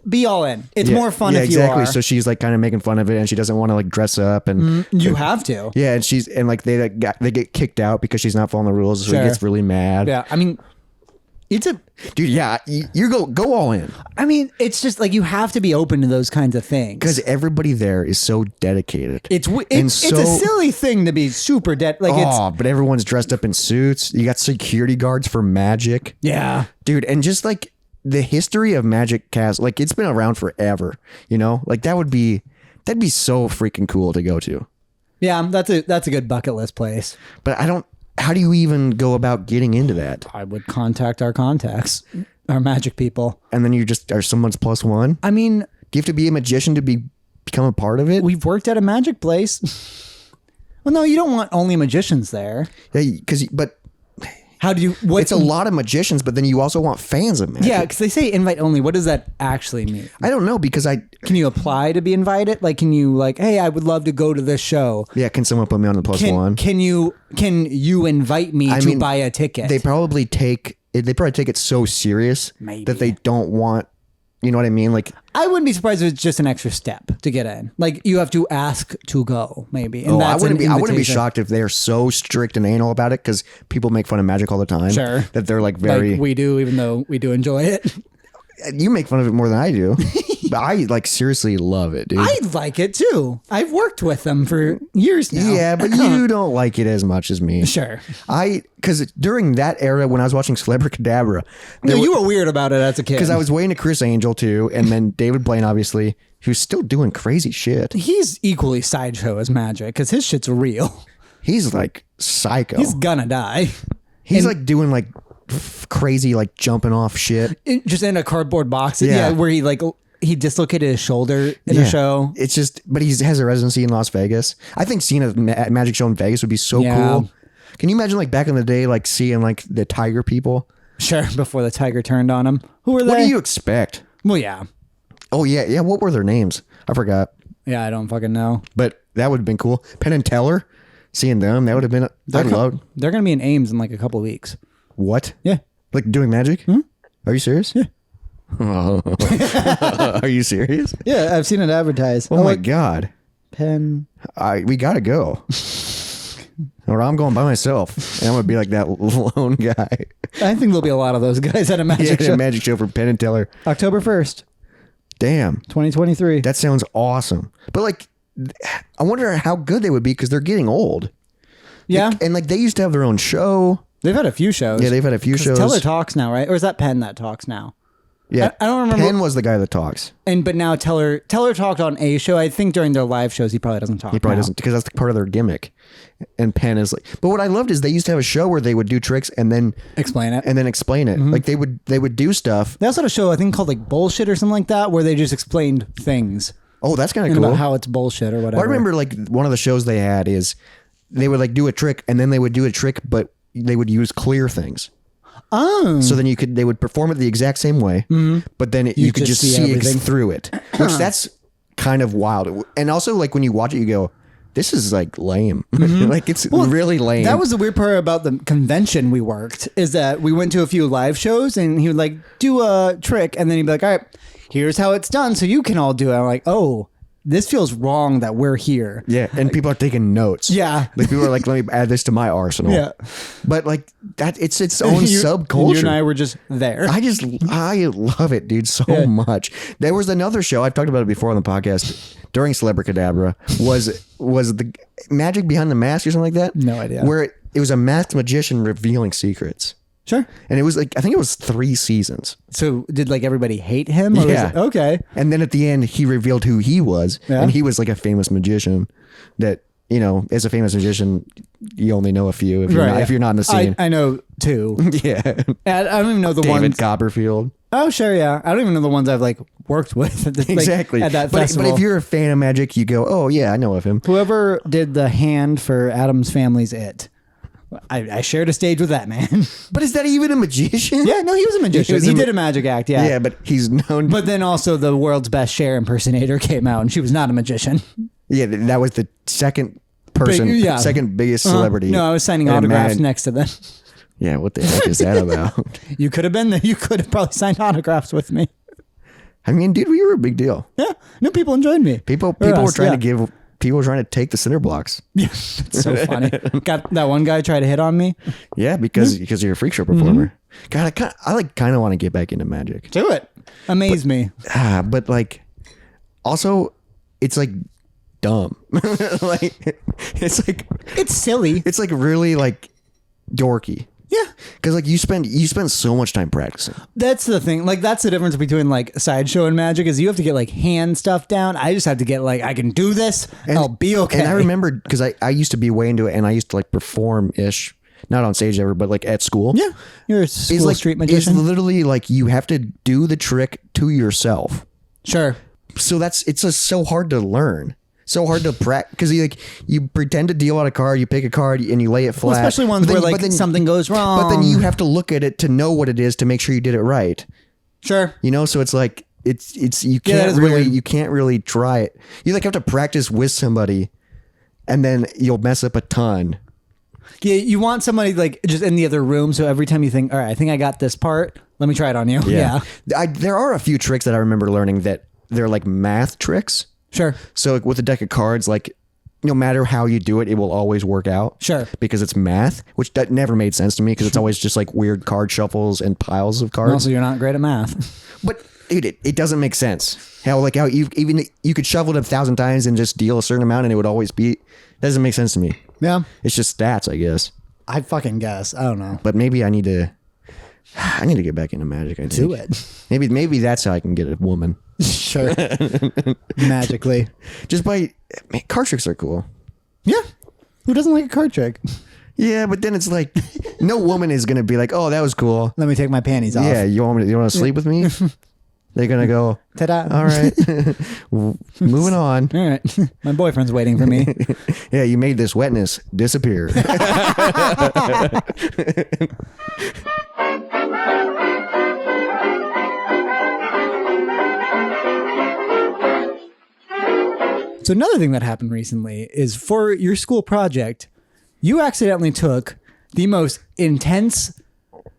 be all in. It's more fun if exactly. you are. So she's like kind of making fun of it, and she doesn't want to like dress up, and You have to. yeah, and like they get kicked out because she's not following the rules, so Sure. he gets really mad. Yeah. I mean, it's a. Dude, yeah, you go all in I mean, it's just like you have to be open to those kinds of things. because everybody there is so dedicated. It's and a silly thing to be super but everyone's dressed up in suits. You got security guards for Magic. yeah. Dude, and just like the history of Magic Castle, like it's been around forever, you know? Like that'd be so freaking cool to go to. Yeah, that's a good bucket list place. But how do you even go about getting into that? I would contact our contacts, our magic people. And then you just are someone's plus one? I mean, Do you have to be a magician to become a part of it? we've worked at a magic place. Well, no, you don't want only magicians there. Yeah, but How do you? it's a lot of magicians, but then you also want fans of Magic. Yeah, because they say invite only. What does that actually mean? I don't know because Can you apply to be invited? Like, can you like, hey, I would love to go to this show. can someone put me on the plus one? Can you invite me to buy a ticket? They probably take it so serious Maybe. that they don't want, you know what I mean? Like, I wouldn't be surprised if it's just an extra step to get in. Like you have to ask to go, maybe. And I that's wouldn't an be invitation. shocked if they're so strict and anal about it because people make fun of Magic all the time. Sure. That they're like very. Like we do, even though we do enjoy it. You make fun of it more than I do, but I like seriously love it, dude. I like it too. I've worked with them for years now. Yeah, but you don't like it as much as me. Sure. Because during that era when I was watching Celebricadabra, No, you were weird about it as a kid. because I was way into Chris Angel too, and then David Blaine, obviously, who's still doing crazy shit. He's equally sideshow as Magic because his shit's real. He's like psycho. He's gonna die. He's like doing like crazy like jumping off shit. Just in a cardboard box. Yeah. Where he dislocated his shoulder in a show. It's just, but he has a residency in Las Vegas. I think seeing a magic show in Vegas would be so Yeah. cool. Can you imagine like back in the day, like seeing like the Tiger people? Sure, before the tiger turned on him. Who were they? What do you expect? Well, yeah. Oh yeah. What were their names? I forgot. Yeah, I don't fucking know. But that would have been cool. Penn and Teller, seeing them, that would have been. I'd love. They're gonna be in Ames in like a couple of weeks. What? Yeah. Like doing magic? Are you serious? Yeah. Are you serious? Yeah, I've seen it advertised. Oh my god. Penn. We gotta go. Or I'm going by myself, and I'm gonna be like that lone guy. I think there'll be a lot of those guys at a magic Yeah, show. a magic show for Penn and Teller. October 1st, Damn, 2023. that sounds awesome. But like, I wonder how good they would be because they're getting old. Yeah. And like they used to have their own show. They've had a few shows. Yeah, they've had a few 'Cause shows. Teller talks now, right? Or is that Penn that talks now? Yeah, I don't remember. Penn was the guy that talks. But now Teller talked on a show. I think during their live shows he probably doesn't talk. He probably now. doesn't because that's part of their gimmick. And Penn is like, but what I loved is they used to have a show where they would do tricks and then Explain it. explain it. Like they would do stuff. They also had a show I think called like Bullshit or something like that, where they just explained things Oh, that's kind of and cool. about how it's bullshit or whatever. Well, I remember like one of the shows they had is they would like do a trick and then they would do a trick, but they would use clear things. Oh, So then they would perform it the exact same way, but then you could just see everything. through it, which that's kind of wild. And also like when you watch it, you go, this is like lame. Like it's really lame. that was the weird part about the convention we worked is that we went to a few live shows and he would like do a trick and then he'd be like, all right, here's how it's done. So you can all do it. I'm like, oh, this feels wrong that we're here. yeah. And people are taking notes. Yeah. Like people are like, let me add this to my arsenal. Yeah. But like that, it's its own You subculture. and I were just there. I love it, dude, so much. There was another show I've talked about it before on the podcast during Celebricadabra was the Magic Behind the Mask or something like that. No idea. Where it was a masked magician revealing secrets, Sure. and it was like I think it was 3 seasons. So did like everybody hate him? Or was Yeah. it- okay. And then at the end, he revealed who he was, Yeah. and he was like a famous magician. That as a famous magician, you only know a few if you're not in the scene. I know two. Yeah, I don't even know the David ones. Copperfield. Oh, sure, yeah. I don't even know the ones I've like worked with. Exactly. At that but festival. if you're a fan of magic, you go, oh yeah, I know of him. Whoever did the hand for Adam's Family's It. I shared a stage with that man. But is that even a magician? Yeah, no, he was a magician. He did a magic act, yeah. Yeah, but he's known. But then also the world's best Cher impersonator came out, and she was not a magician. Yeah, that was the second person, yeah. second biggest celebrity. No, I was signing And autographs man- next to them. Yeah, what the heck is that about? You could have been there. You could have probably signed autographs with me. I mean, dude, we were a big deal. Yeah, no, people enjoyed me. People Or were us, trying yeah. to give. People were trying to take the cinder blocks. Yeah, it's so funny. Got that one guy try to hit on me. Yeah, because you're a freak show performer. God, I kind of want to get back into magic. Do it. Amaze me. But like, also, it's like dumb. Like, It's silly. it's like really like dorky. Yeah. Because like you spend so much time practicing. That's the thing. Like, that's the difference between like sideshow and magic is you have to get like hand stuff down. I just have to get like, I can do this. I'll be okay. And I remember because I used to be way into it, and I used to like perform ish, not on stage ever, but like at school. Yeah. You're a school It's like street magician. It's literally like you have to do the trick to yourself. Sure. So it's just so hard to learn. So hard to practice because you pretend to deal out a card, you pick a card and you lay it flat. Well, especially ones where like something goes wrong. But then you have to look at it to know what it is to make sure you did it right. Sure. You know, so it's like it's you Yeah, that can't is really weird. you can't really try it. You like have to practice with somebody, and then you'll mess up a ton. Yeah, you want somebody like just in the other room. So every time you think, all right, I think I got this part. Let me try it on you. Yeah. There are a few tricks that I remember learning that they're like math tricks. Sure. So like, with a deck of cards, like no matter how you do it, it will always work out. Sure. Because it's math, which that never made sense to me because it's always just like weird card shuffles and piles of cards. Also, you're not great at math. But dude, it doesn't make sense. How you could shuffle it 1,000 times and just deal a certain amount and it would always be. Doesn't make sense to me. Yeah. It's just stats, I guess. I fucking guess. I don't know. But maybe I need to get back into magic. I think. Do it. Maybe that's how I can get a woman. Sure. Magically. Just by card tricks are cool. Yeah. Who doesn't like a card trick? Yeah, but then it's like no woman is gonna be like, "Oh, that was cool." Let me take my panties off. Yeah, you want to sleep with me? They're gonna go. Ta-da. All right, moving on. All right. My boyfriend's waiting for me. Yeah, you made this wetness disappear. So another thing that happened recently is for your school project, you accidentally took the most intense,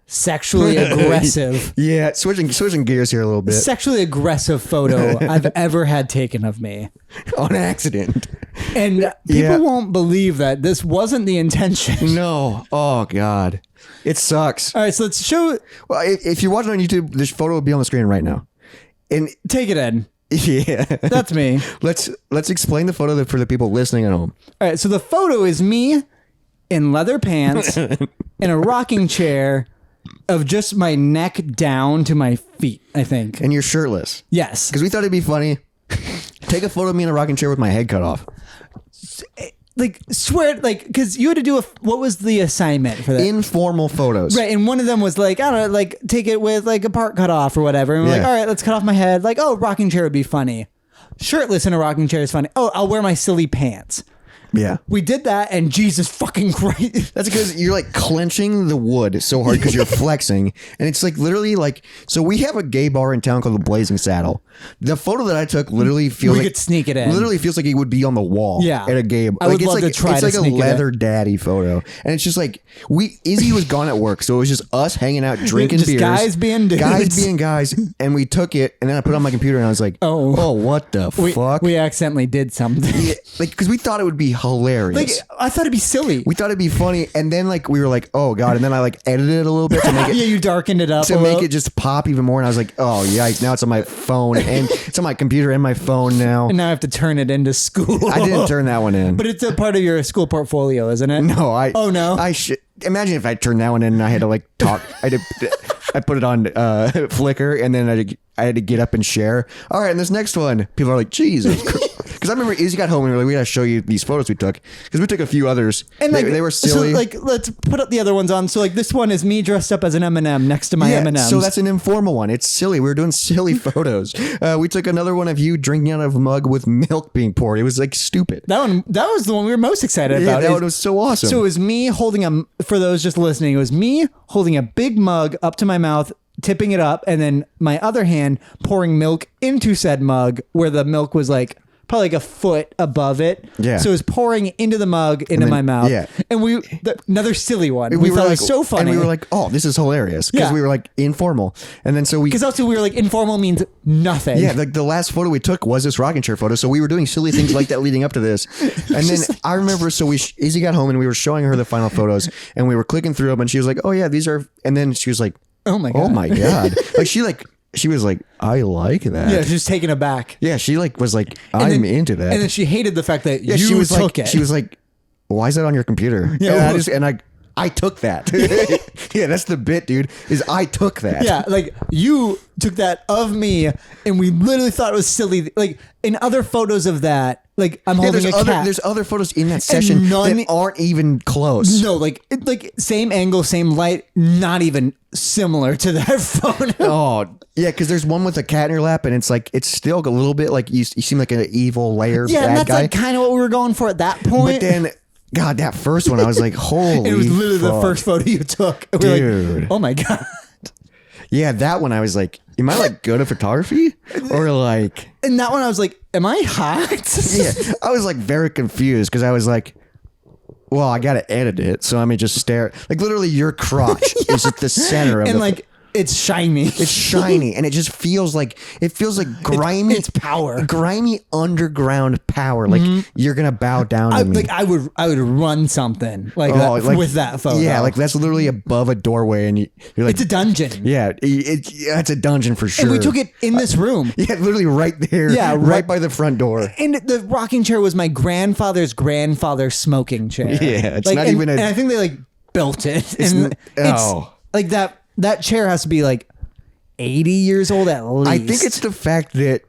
sexually aggressive, Yeah, switching gears here a little bit sexually aggressive photo I've ever had taken of me. on accident. And people Yeah. won't believe that this wasn't the intention. No, oh god, it sucks. All right, so let's show. Well, if you're watching on YouTube, this photo will be on the screen right now. And Take it in. yeah, That's me. let's explain the photo for the people listening at home. All right, so the photo is me in leather pants in a rocking chair of just my neck down to my feet, I think. And you're shirtless Yes. because we thought it'd be funny. Take a photo of me in a rocking chair with my head cut off. Like, swear, like, because you had to do what was the assignment for that? Informal photos. Right, and one of them was like, I don't know, like, take it with like a part cut off or whatever. And we're like, Yeah. all right, let's cut off my head. Like, oh, rocking chair would be funny. Shirtless in a rocking chair is funny. Oh, I'll wear my silly pants. Yeah. We did that, and Jesus fucking Christ. That's because you're like clenching the wood so hard because you're flexing. And it's like literally like, so we have a gay bar in town called the Blazing Saddle. The photo that I took literally feels We like could sneak it in. Literally feels like it would be on the wall Yeah. at a gay bar. I would it's love like, to try it's to like a sneak it in. leather daddy photo. And it's just like, Izzy was gone at work. So it was just us hanging out, drinking Just beers. guys being dudes. Guys being guys. And we took it and then I put it on my computer and I was like, Oh. what the fuck? We accidentally did something. Yeah, like, because we thought it would be hilarious. Like, I thought it'd be silly. We thought it'd be funny, and then like we were like, "Oh god!" And then I like edited it a little bit to make it Yeah, you darkened it up to a make little. it just pop even more. And I was like, "Oh yikes!" Now it's on my phone and it's on my computer and my phone now. And now I have to turn it into school. I didn't turn that one in. But it's a part of your school portfolio, isn't it? No, Oh, no? I should imagine if I turned that one in and I had to like talk. I put it on Flickr and then I had to get up and share. All right, and this next one, people are like, Jesus. Because I remember Izzy got home and we were like, we got to show you these photos we took. Because we took a few others. And like, they were silly. So like, let's put up the other ones on. So like this one is me dressed up as an M&M next to my M&Ms. So that's an informal one. It's silly. We were doing silly photos. We took another one of you drinking out of a mug with milk being poured. It was like stupid. That was the one we were most excited about. That one was so awesome. So it was me holding for those just listening, it was me holding a big mug up to my mouth, tipping it up, and then my other hand pouring milk into said mug where the milk was like probably like a foot above it. Yeah. So it was pouring into the mug into my mouth. Yeah. And another silly one. We thought were it like, was so funny. And we were like, oh, this is hilarious. Because Yeah. we were like informal. And then so because also we were like, informal means nothing. Yeah, the last photo we took was this rocking chair photo. So we were doing silly things like that leading up to this. And then I remember, so Izzy got home and we were showing her the final photos and we were clicking through them and she was like, oh yeah, these are, and then she was like, Oh my God. oh my God. She was like, I like that. Yeah, just taken aback. Yeah, she was like, I'm into that. And then she hated the fact that she was took like, it. She was like, why is that on your computer? Yeah, I took that. Yeah, that's the bit, dude, is I took that. Yeah, like you took that of me and we literally thought it was silly. Like in other photos of that, like I'm holding a cat. There's other photos in that session that aren't even close. No, like same angle, same light, not even similar to that photo. Oh, yeah, because there's one with a cat in your lap and it's like, it's still a little bit like you seem like an evil layer Yeah, bad and that's guy. like kind of what we were going for at that point. But then, God, that first one, I was like, holy it was literally fuck. the first photo you took. And we were Dude. like, oh my God. Yeah, that one I was like, am I like good at photography? Or like... And that one I was like, am I hot? Yeah, I was like very confused because I was like, well, I got to edit it. So let me just stare. Like literally your crotch is at the center of and the... like, it's shiny. It's shiny and it just feels like grimy. It's power. Grimy underground power. Like you're going to bow down to me. Like I would run something like that with that photo. Yeah, like that's literally above a doorway and you're like... It's a dungeon. Yeah, it's a dungeon for sure. And we took it in this room. Yeah, literally right there. Yeah, right by the front door. And the rocking chair was my grandfather's smoking chair. Yeah, it's like, not and, even a... And I think they like built it. Oh. Like that chair has to be like 80 years old at least. I think it's the fact that,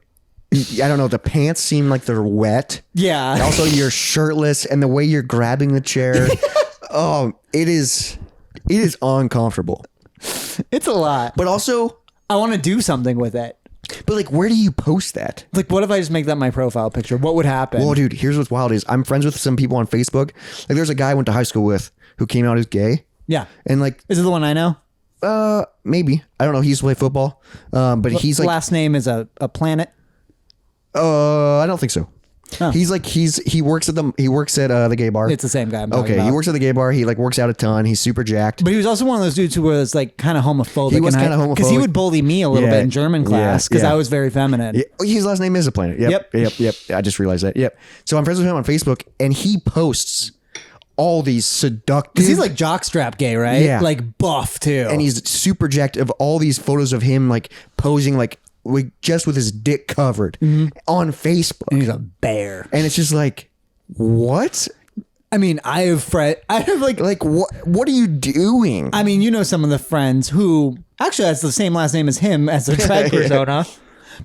I don't know, the pants seem like they're wet. Yeah. And also you're shirtless and the way you're grabbing the chair. Oh, it is uncomfortable. It's a lot. But also... I want to do something with it. But like, where do you post that? Like, what if I just make that my profile picture? What would happen? Well, dude, here's what's wild is I'm friends with some people on Facebook. Like there's a guy I went to high school with who came out as gay. Yeah. And like... Is it the one I know? Maybe. I don't know. He used to play football. But he's like... Last name is a planet? I don't think so. Oh. He works at the gay bar. It's the same guy I'm talking Okay, about. he works at the gay bar. He like works out a ton. He's super jacked. But he was also one of those dudes who was like kind of homophobic. He was kind of homophobic. Because he would bully me a little Yeah. bit in German class because Yeah. I was very feminine. Yeah. His last name is a planet. Yep. I just realized that. Yep. So I'm friends with him on Facebook, and he posts all these seductive. Because he's like jockstrap gay, right? Yeah. Like buff too. And he's super jacked of all these photos of him like posing like just with his dick covered on Facebook. And he's a bear. And it's just like, what? I mean, I have like what are you doing? I mean, you know, some of the friends who actually has the same last name as him as their drag persona,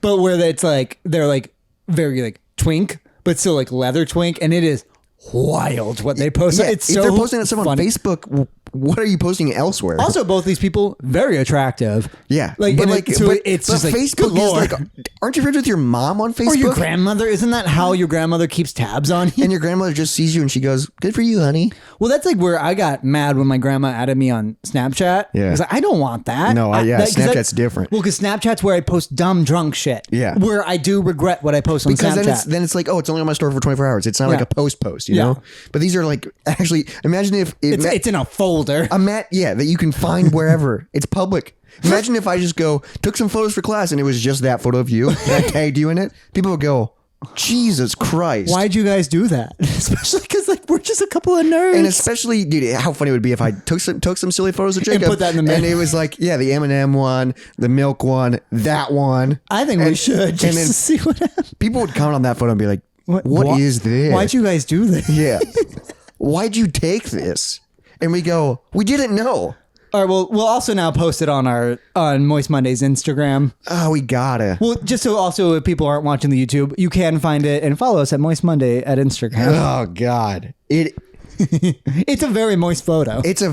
but where it's like they're like very like twink, but still like leather twink, and it is wild what they post. Yeah, it's if so they're posting it on funny. Facebook, what are you posting elsewhere? Also, both these people very attractive. Yeah, like but and like, so but, it's but just like Facebook good is Lord. like, aren't you friends with your mom on Facebook? Or your grandmother? Isn't that how your grandmother keeps tabs on you? And your grandmother just sees you and she goes, "Good for you, honey." Well, that's like where I got mad when my grandma added me on Snapchat. Yeah, because I don't want that. No, Snapchat's different. Well, because Snapchat's where I post dumb drunk shit. Yeah, where I do regret what I post on Snapchat. Because then it's like, oh, it's only on my store for 24 hours. It's not like a post, you know. But these are like actually. Imagine if it's in a folder. That you can find wherever. It's public. Imagine if I just took some photos for class and it was just that photo of you and I tagged you in it. People would go, Jesus Christ. Why'd you guys do that? Especially because like we're just a couple of nerds. And especially, dude, how funny it would be if I took some silly photos of Jacob and put that in the middle. And it was like, yeah, the M&M one, the milk one, that one. I think we should just to see what happens. People would comment on that photo and be like, what is this? Why'd you guys do this? Yeah. Why'd you take this? And we go, we didn't know. All right, well, we'll also now post it on Moist Monday's Instagram. Oh, we gotta. Well, just so also if people aren't watching the YouTube, you can find it and follow us at Moist Monday at Instagram. Oh God, it's a very moist photo. it's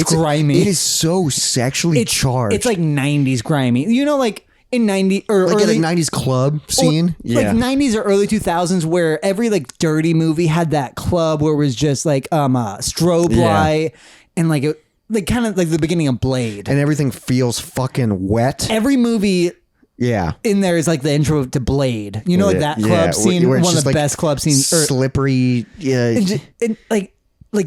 grimy. It is so sexually charged. It's like 90s grimy. You know, like in 90 or like early a 90s club scene. Like 90s or early 2000s where every like dirty movie had that club where it was just like strobe light and like it, like kind of like the beginning of Blade. And everything feels fucking wet. Every movie Yeah. in there is like the intro to Blade. You know, like that club scene, where it's one of just the like best club scenes. Slippery. Yeah. And like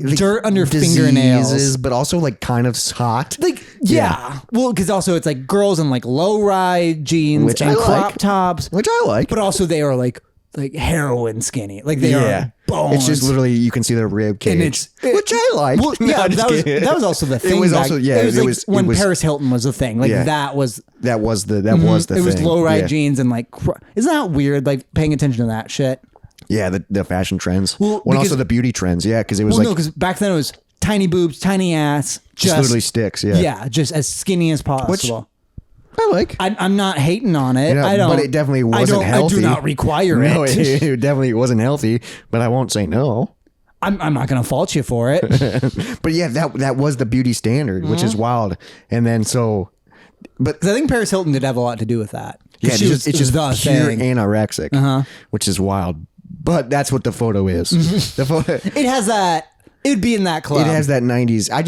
dirt under fingernails. Diseases, but also like kind of hot. Like, yeah. Well, because also it's like girls in like low-rise jeans Which and I like. crop tops. Which I like. But also they are like heroin skinny. Like they are bones. It's just literally you can see their rib cage, which I like. Well, yeah, that was also the thing. It was back, also it was when it was, Paris Hilton was a thing. Like that was the thing. It was low-rise jeans and like isn't that weird? Like paying attention to that shit. Yeah, the fashion trends. Well, and also the beauty trends. Yeah, because it was because back then it was tiny boobs, tiny ass, just literally sticks. Yeah, yeah, just as skinny as possible. I like. I'm not hating on it. I don't. But it definitely wasn't healthy. I do not require it. No, it definitely wasn't healthy. But I won't say no. I'm not gonna fault you for it. But yeah, that was the beauty standard, which is wild. And then but I think Paris Hilton did have a lot to do with that. Yeah, it's just the pure thing. anorexic, which is wild. But that's what the photo is. The photo. It has that. It would be in that club. It has that 90s. I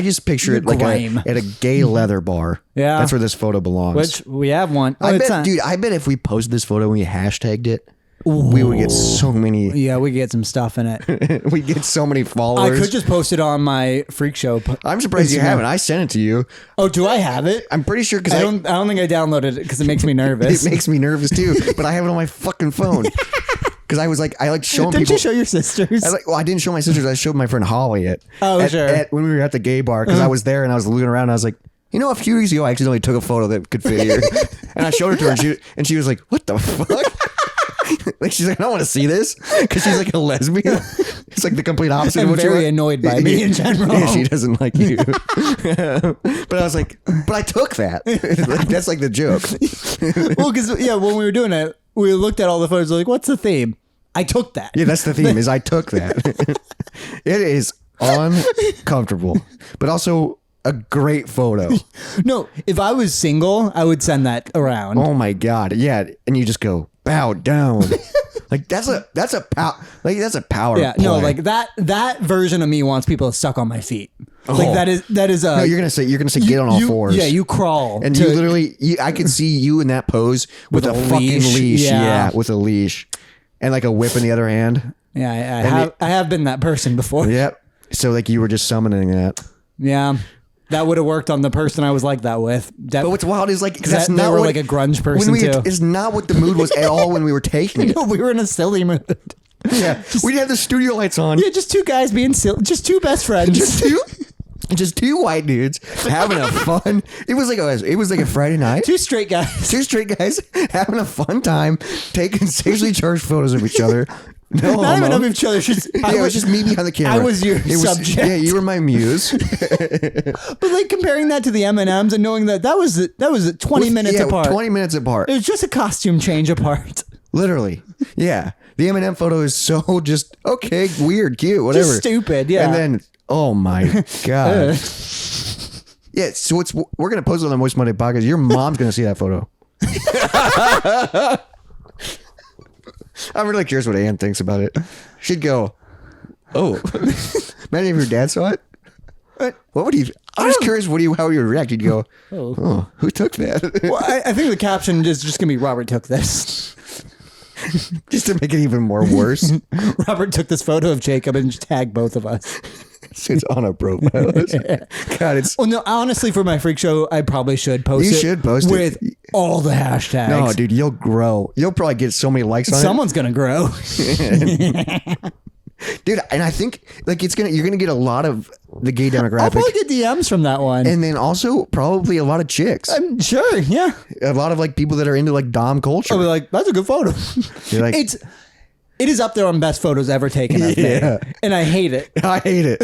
just picture it like at a gay leather bar. Yeah, that's where this photo belongs. Which we have one. I bet if we posted this photo and we hashtagged it, we would get so many. Yeah, we get some stuff in it. We get so many followers. I could just post it on my freak show. I'm surprised you haven't. I sent it to you. Oh, do I have it? I'm pretty sure because I don't think I downloaded it because it makes me nervous. It makes me nervous too, but I have it on my fucking phone. Because I like showing people. Didn't you show your sisters? I didn't show my sisters. I showed my friend Holly it. Oh, sure. When we were at the gay bar, because I was there and I was looking around and I was like, a few weeks ago I accidentally took a photo that could fit here. And I showed it to her and she was like, what the fuck? Like she's like, I don't want to see this because she's like a lesbian. It's like the complete opposite. I'm of what very you annoyed by me in general. Yeah, she doesn't like you. But I was like, but I took that. That's like the joke. Well, because when we were doing it, we looked at all the photos. Like, what's the theme? I took that. Yeah, that's the theme. Is I took that. It is uncomfortable, but also a great photo. No, if I was single, I would send that around. Oh my god, yeah, and you just go bow down. Like that's a power. Yeah, play. no, like that version of me wants people to suck on my feet. Like that is a. No, you're gonna say get on all fours. Yeah, you crawl, and you literally. I could see you in that pose with a fucking leash. Yeah, with a leash, and like a whip in the other hand. Yeah, I have been that person before. Yep. So like you were just summoning that. Yeah. That would have worked on the person I was like that with. But what's wild is like that's they not were what, like a grunge person too. It's not what the mood was at all when we were taking it. No, we were in a silly mood. Yeah, we didn't have the studio lights on. Yeah, just two guys being silly, just two best friends, just two white dudes having a fun. It was like a Friday night. Two straight guys having a fun time taking sexually charged photos of each other. No, not even of each other. It was just me behind the camera. I was your subject. Yeah, you were my muse. But like comparing that to the M&Ms and knowing that was 20 minutes apart. 20 minutes apart. It was just a costume change apart. Literally. Yeah. The M&M photo is so just okay, weird, cute, whatever. Just stupid. Yeah. And then oh my god. Yeah. So we're gonna post it on the Moist Monday podcast. Your mom's gonna see that photo. I'm really curious what Ann thinks about it. She'd go, "Oh, imagine if your dad saw it. What would he? I'm just curious. How he would react? He'd go, "Oh, who took that?" Well, I think the caption is just gonna be Robert took this, just to make it even more worse. Robert took this photo of Jacob and just tag both of us. It's on a profile. God, it's. Well, no, honestly, for my freak show, I probably should post it. You should post with all the hashtags. No, dude, you'll grow. You'll probably get so many likes on it. Someone's gonna grow. Dude, and I think like you're gonna get a lot of the gay demographic. I'll probably get DMs from that one, and then also probably a lot of chicks. I'm sure, yeah, a lot of like people that are into like dom culture. I'll be like, that's a good photo. You're like, It is up there on best photos ever taken of me. And I hate it. I hate it.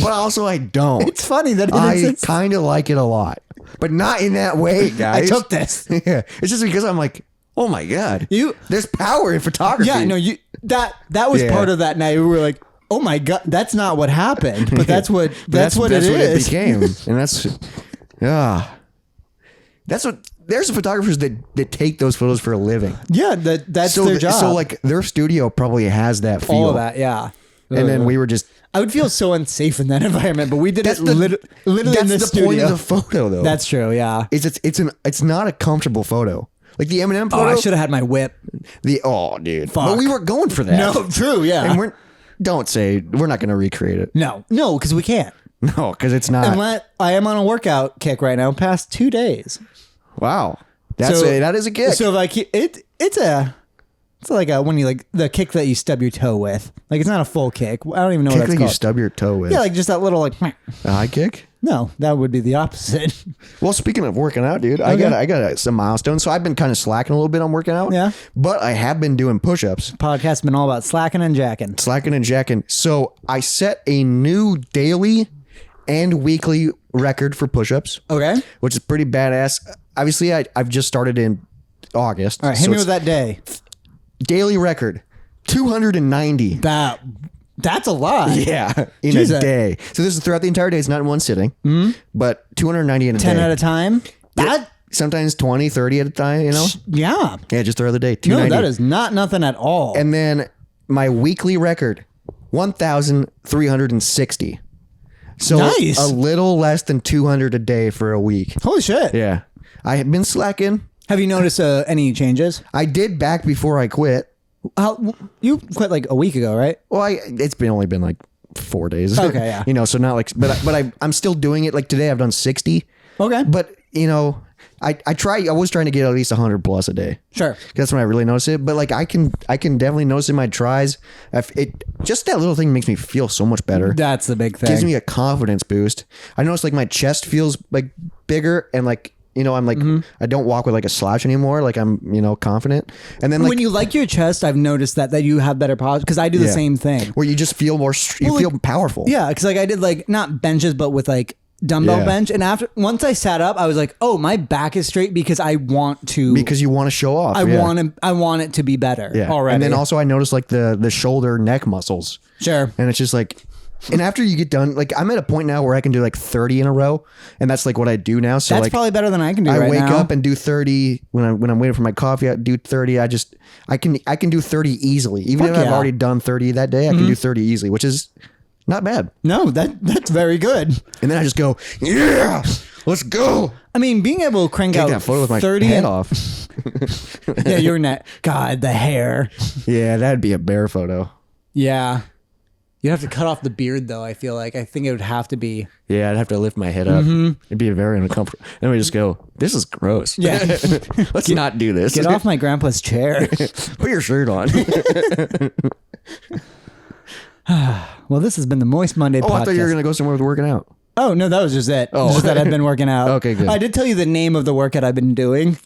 But also I don't. It's funny that I kind of like it a lot. But not in that way, guys. I took this. Yeah. It's just because I'm like, oh my God. There's power in photography. Yeah, no, that was part of that night. We were like, oh my God, that's not what happened. But that's what that's what it became. And that's what there's photographers that take those photos for a living. Yeah, that's their job. So like their studio probably has that feel. All of that, yeah. And then we were just... I would feel so unsafe in that environment, but we did it literally in the studio. That's the point of the photo, though. That's true, yeah. It's not a comfortable photo. Like the Eminem photo. Oh, I should have had my whip. Dude. Fuck. But we weren't going for that. No, true, yeah. And we're not going to recreate it. No, because we can't. No, because it's not. And I am on a workout kick right now, past 2 days. Wow. That is a kick. So if I keep it's like when you like the kick that you stub your toe with. Like it's not a full kick. I don't even know what that's called. You stub your toe with. Yeah, like just that little like a high kick? No, that would be the opposite. Well, speaking of working out, dude, okay. I got some milestones. So I've been kind of slacking a little bit on working out. Yeah. But I have been doing push-ups. Podcast's been all about slacking and jacking. So I set a new daily and weekly record for push-ups. Okay. Which is pretty badass. Obviously, I've just started in August. All right, hit me with that day. Daily record, 290. That's a lot. Yeah, in a day. So this is throughout the entire day. It's not in one sitting, but 290 in a 10 day. 10 at a time? Sometimes 20, 30 at a time, you know? Yeah. Yeah, just throughout the day, 290. No, that is not nothing at all. And then my weekly record, 1,360. So nice. A little less than 200 a day for a week. Holy shit. Yeah. I have been slacking. Have you noticed any changes? I did back before I quit. You quit like a week ago, right? Well, it's only been like 4 days. Okay, yeah. So not like, but I'm still doing it. Like today I've done 60. Okay. But I was trying to get at least 100 plus a day. Sure. That's when I really notice it. But like I can definitely notice in my tries. Just that little thing makes me feel so much better. That's the big thing. Gives me a confidence boost. I notice like my chest feels like bigger and like, I'm like, I don't walk with like a slouch anymore. Like I'm, confident. And then like, when you like your chest, I've noticed that you have better posture because I do the same thing. Where you just feel more, feel powerful. Yeah. Cause like I did like not benches, but with like dumbbell bench. And once I sat up, I was like, oh, my back is straight because I want to. Because you want to show off. I want it to be better already. And then also I noticed like the shoulder neck muscles. Sure. And it's just like, and after you get done, like I'm at a point now where I can do like 30 in a row, and that's like what I do now. So that's like, probably better than I can do. I right wake now. up and do 30 when I'm waiting for my coffee. I do 30. I can do 30 easily, even if I've already done 30 that day. I can do 30 easily, which is not bad. No, that's very good. And then I just go, yeah, let's go. I mean, being able to crank out that photo with my 30 head off. Yeah, your neck. God, the hair. Yeah, that'd be a bear photo. Yeah. You'd have to cut off the beard, though, I feel like. I think it would have to be. Yeah, I'd have to lift my head up. It'd be very uncomfortable. And we just go, this is gross. Yeah. Let's not do this. Get off my grandpa's chair. Put your shirt on. Well, this has been the Moist Monday podcast. I thought you were going to go somewhere with working out. Oh, no, that was just it. Just that I've been working out. Okay, good. I did tell you the name of the workout I've been doing.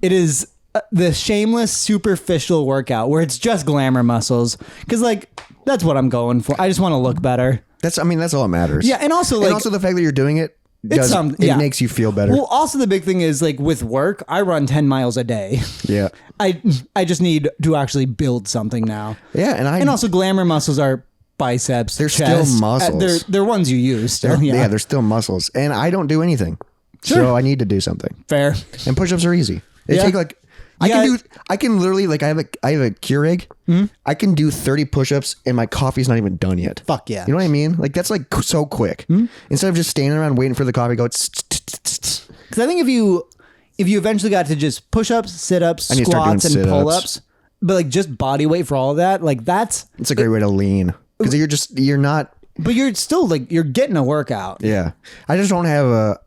It is the shameless, superficial workout where it's just glamour muscles. Because, like, that's what I'm going for. I just want to look better. That's all that matters. Yeah, and also the fact that you're doing it, it makes you feel better. Well, also the big thing is like with work, I run 10 miles a day. Yeah. I just need to actually build something now. Yeah, and also glamour muscles are biceps. They're chest. still muscles. They're ones you use still. They're still muscles, and I don't do anything. Sure. So I need to do something. Fair. And push-ups are easy. They take like. I can literally like I have a Keurig. I can do 30 push-ups and my coffee's not even done yet. Fuck yeah. You know what I mean? Like that's like so quick. Instead of just standing around waiting for the coffee to go. Because I think if you eventually got to just push-ups, sit-ups, squats, and pull-ups, but like just body weight for all of that, like it's a great way to lean because you're not. But you're still like you're getting a workout. Yeah, I just don't have a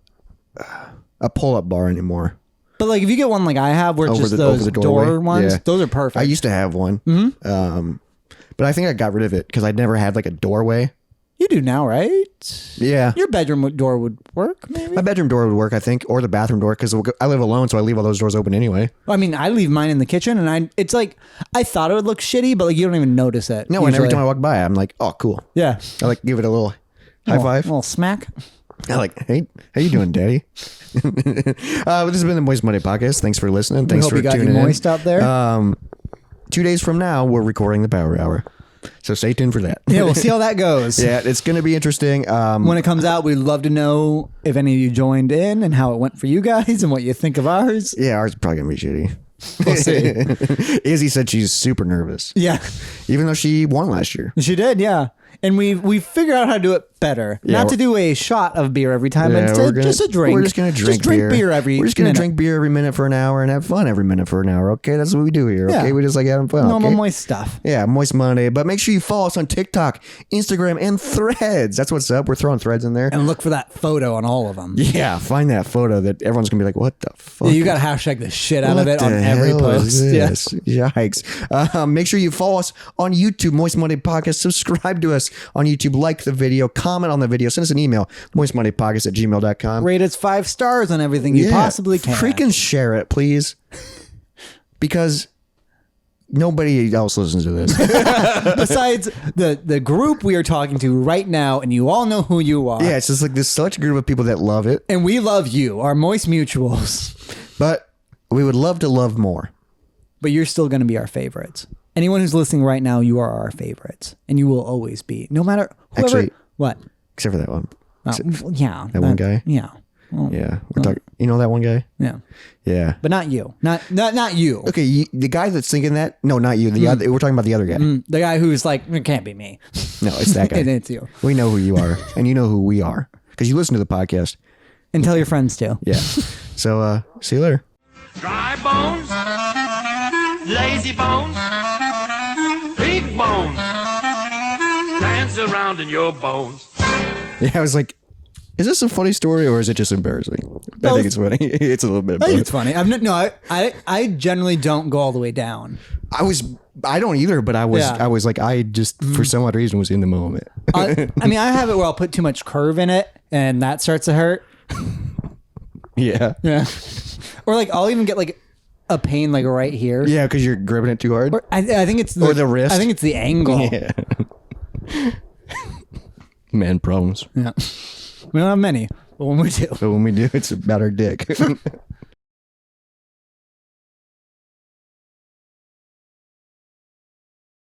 pull-up bar anymore. But like if you get one like I have where it's just those door ones, those are perfect. I used to have one. But I think I got rid of it because I never had like a doorway. You do now, right? Yeah. Your bedroom door would work, maybe? My bedroom door would work, I think, or the bathroom door, because I live alone, so I leave all those doors open anyway. I mean, I leave mine in the kitchen, and it's like, I thought it would look shitty, but like you don't even notice it. No, and every time I walk by, I'm like, oh, cool. Yeah. I like give it a little high five. A little smack. I like, hey, how you doing, Daddy? This has been the Moist Monday podcast. Thanks for listening. Thanks hope for you got tuning you in. moist out there. 2 days from now, we're recording the Power Hour, so stay tuned for that. Yeah, we'll see how that goes. Yeah, it's going to be interesting. When it comes out, we'd love to know if any of you joined in and how it went for you guys and what you think of ours. Yeah, ours is probably going to be shitty. We'll see. Izzy said she's super nervous. Yeah, Even though she won last year. she did. Yeah, and we figured out how to do it better. Yeah, Not to do a shot of beer every time, but Yeah, instead just a drink. We're just going to drink beer every. We're just going to minute. drink beer every minute for an hour and have fun every minute for an hour. Okay, that's what we do here. Yeah. Okay, we just like having fun. Normal okay? moist stuff. Yeah, Moist Monday. But make sure you follow us on TikTok, Instagram, and Threads. That's what's up. We're throwing Threads in there. And look for that photo on all of them. Yeah, find that photo that everyone's gonna be like, "What the fuck?" Yeah, you got to hashtag the shit out What of it on the every hell is post. Yeah. this? Yikes. Make sure you follow us on YouTube, Moist Monday Podcast. Subscribe to us on YouTube. Like the video. Comment on the video. Send us an email, moistmondaypodcast@gmail.com. Rate us 5 stars on everything you possibly can. Freaking share it, please. Because nobody else listens to this. Besides the group we are talking to right now, and you all know who you are. Yeah, it's just like this select group of people that love it. And we love you, our moist mutuals. But we would love to love more. But you're still going to be our favorites. Anyone who's listening right now, you are our favorites. And you will always be. No matter whoever. Actually, what? Except for that one. Yeah. That one guy? Yeah. Well, Yeah. We're talking. You know that one guy? yeah. Yeah. But not you. Not you. Okay, the guy that's thinking that? No, not you. The other. We're talking about the other guy. The guy who's like, it can't be me. No, it's that guy. And it's you. We know who you are, and you know who we are because you listen to the podcast. And tell your friends too. Yeah. So, see you later. Dry bones, lazy bones, big bones, dance around in your bones. Yeah, I was like, is this a funny story or is it just embarrassing? I think it's funny. It's a little bit of I think both. it's funny. I generally don't go all the way down. I don't either, but I was like, I just, for some odd reason, was in the moment. I mean, I have it where I'll put too much curve in it and that starts to hurt. Yeah. Yeah. Or like, I'll even get like a pain like right here. Yeah, because you're gripping it too hard. Or I think it's Or the wrist. I think it's the angle. Yeah. Man problems. Yeah. We don't have many, but when we do. But when we do, it's about our dick.